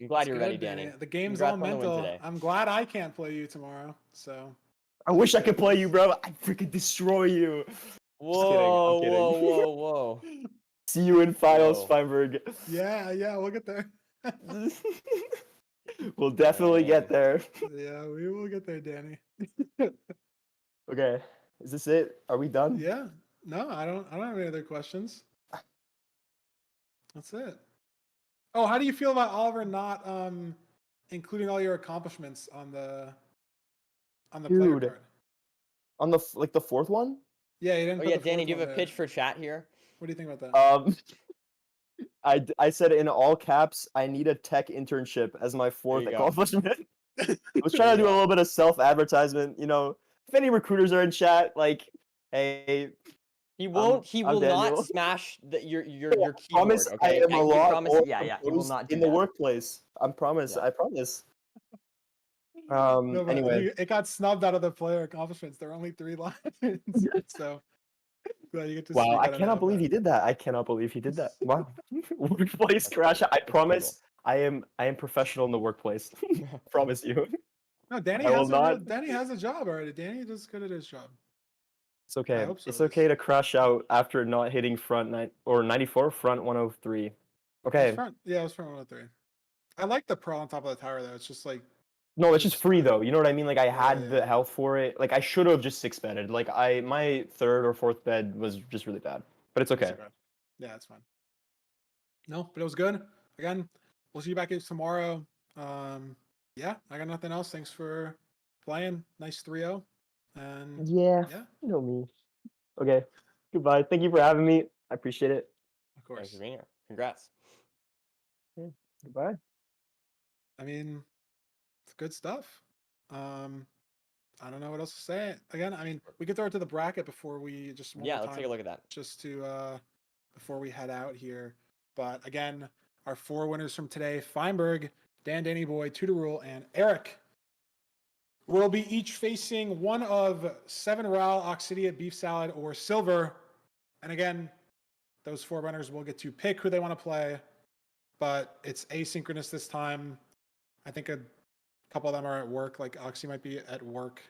I'm glad It's you're ready, good, Danny. Danny. The game's all Congrats on the win mental. today. I'm glad I can't play you tomorrow. So I that's wish I could good. play you, bro. I'd freaking destroy you. Just kidding. I'm Whoa, kidding. whoa, whoa, whoa, See you in finals, whoa. Feinberg. Yeah, yeah, we'll get there. We'll definitely get Dang. there. Yeah, we will get there, Danny. Okay. Is this it? Are we done? Yeah. No, I don't have any other questions. That's it. Oh, how do you feel about Oliver not including all your accomplishments on the player Dude, card? on the like the fourth one? Yeah, you didn't Oh put yeah, the Danny, fourth do you one have a there. pitch for chat here? What do you think about that? Um I said in all caps, I need a tech internship as my There fourth you go. accomplishment. I was There trying you to do a go. little bit of self-advertisement, if any recruiters are in chat, like, hey, He I'm won't. He I'm will not Daniel. smash I your promise keyboard. I Okay, am a he lot promised. more Yeah, yeah. He will composed not do in the that. workplace. Yeah. I promise. No, but Anyway. it got snubbed out of the player accomplishments. There are only 3 lines. So glad you get to Wow, sneak I that in cannot ahead of believe that. he did that. I cannot believe he did that. Wow. Workplace That's crash. brutal. I That's brutal. promise I am professional in the workplace. Promise you. No, I will not. Danny has a job already. Danny just good at his job. It's I okay. hope so It's at least. okay to crash out after not hitting front 94, front 103. It was Okay. front. Yeah, it was front 103. I like the pearl on top of the tower though. It's just like No, it's just just free though. You know what I mean? Like I yeah, had the yeah, health for it. Like I should have just six bedded. Like my third or fourth bed was just really bad. But it's it's okay. okay. Yeah, it's fine. No, but it was good. Again, we'll see you back here tomorrow. Yeah, I got nothing else. Thanks for playing. Nice 3-0. And Yeah, yeah, you know me. Okay. Goodbye. Thank you for having me. I appreciate it. of Thanks course. for being here. Congrats. Yeah. Goodbye. I mean, it's good stuff. I don't know what else to say. Again, I mean, we could throw it to the bracket before we just one Yeah, more let's time, take a look at that. just to before we head out here. But again, our 4 winners from today: Feinberg, Dandannyboy, Tutorule, and Eric will be each facing one of 7 Ral, Oxidia, Beef Salad, or Silver. And again, those 4 runners will get to pick who they want to play, but it's asynchronous this time. I think a couple of them are at work, like Oxy might be at work.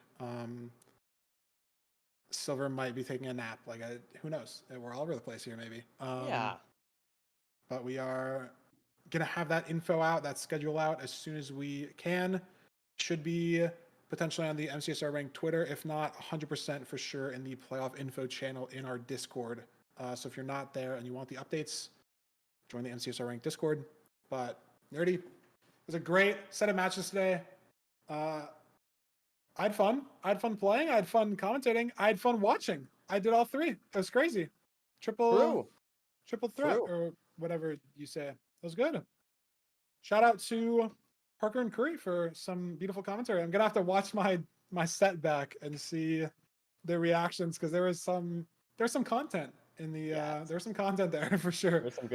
Silver might be taking a nap. Like, who knows? We're all over the place here, maybe. Yeah. But we are gonna have that info out, that schedule out as soon as we can. Should be potentially on the MCSR Rank Twitter, if not 100% for sure in the playoff info channel in our Discord. So if you're not there and you want the updates, join the MCSR Rank Discord. But Nerdy, it was a great set of matches today. I had fun. I had fun playing. I had fun commentating. I had fun watching. I did all 3. It was crazy. Triple threat, True. or whatever you say. It was good. Shout out to Parker and Curry for some beautiful commentary. I'm gonna have to watch my set back and see the reactions, because there's some content in the Yeah. there's some content there for sure. There's some good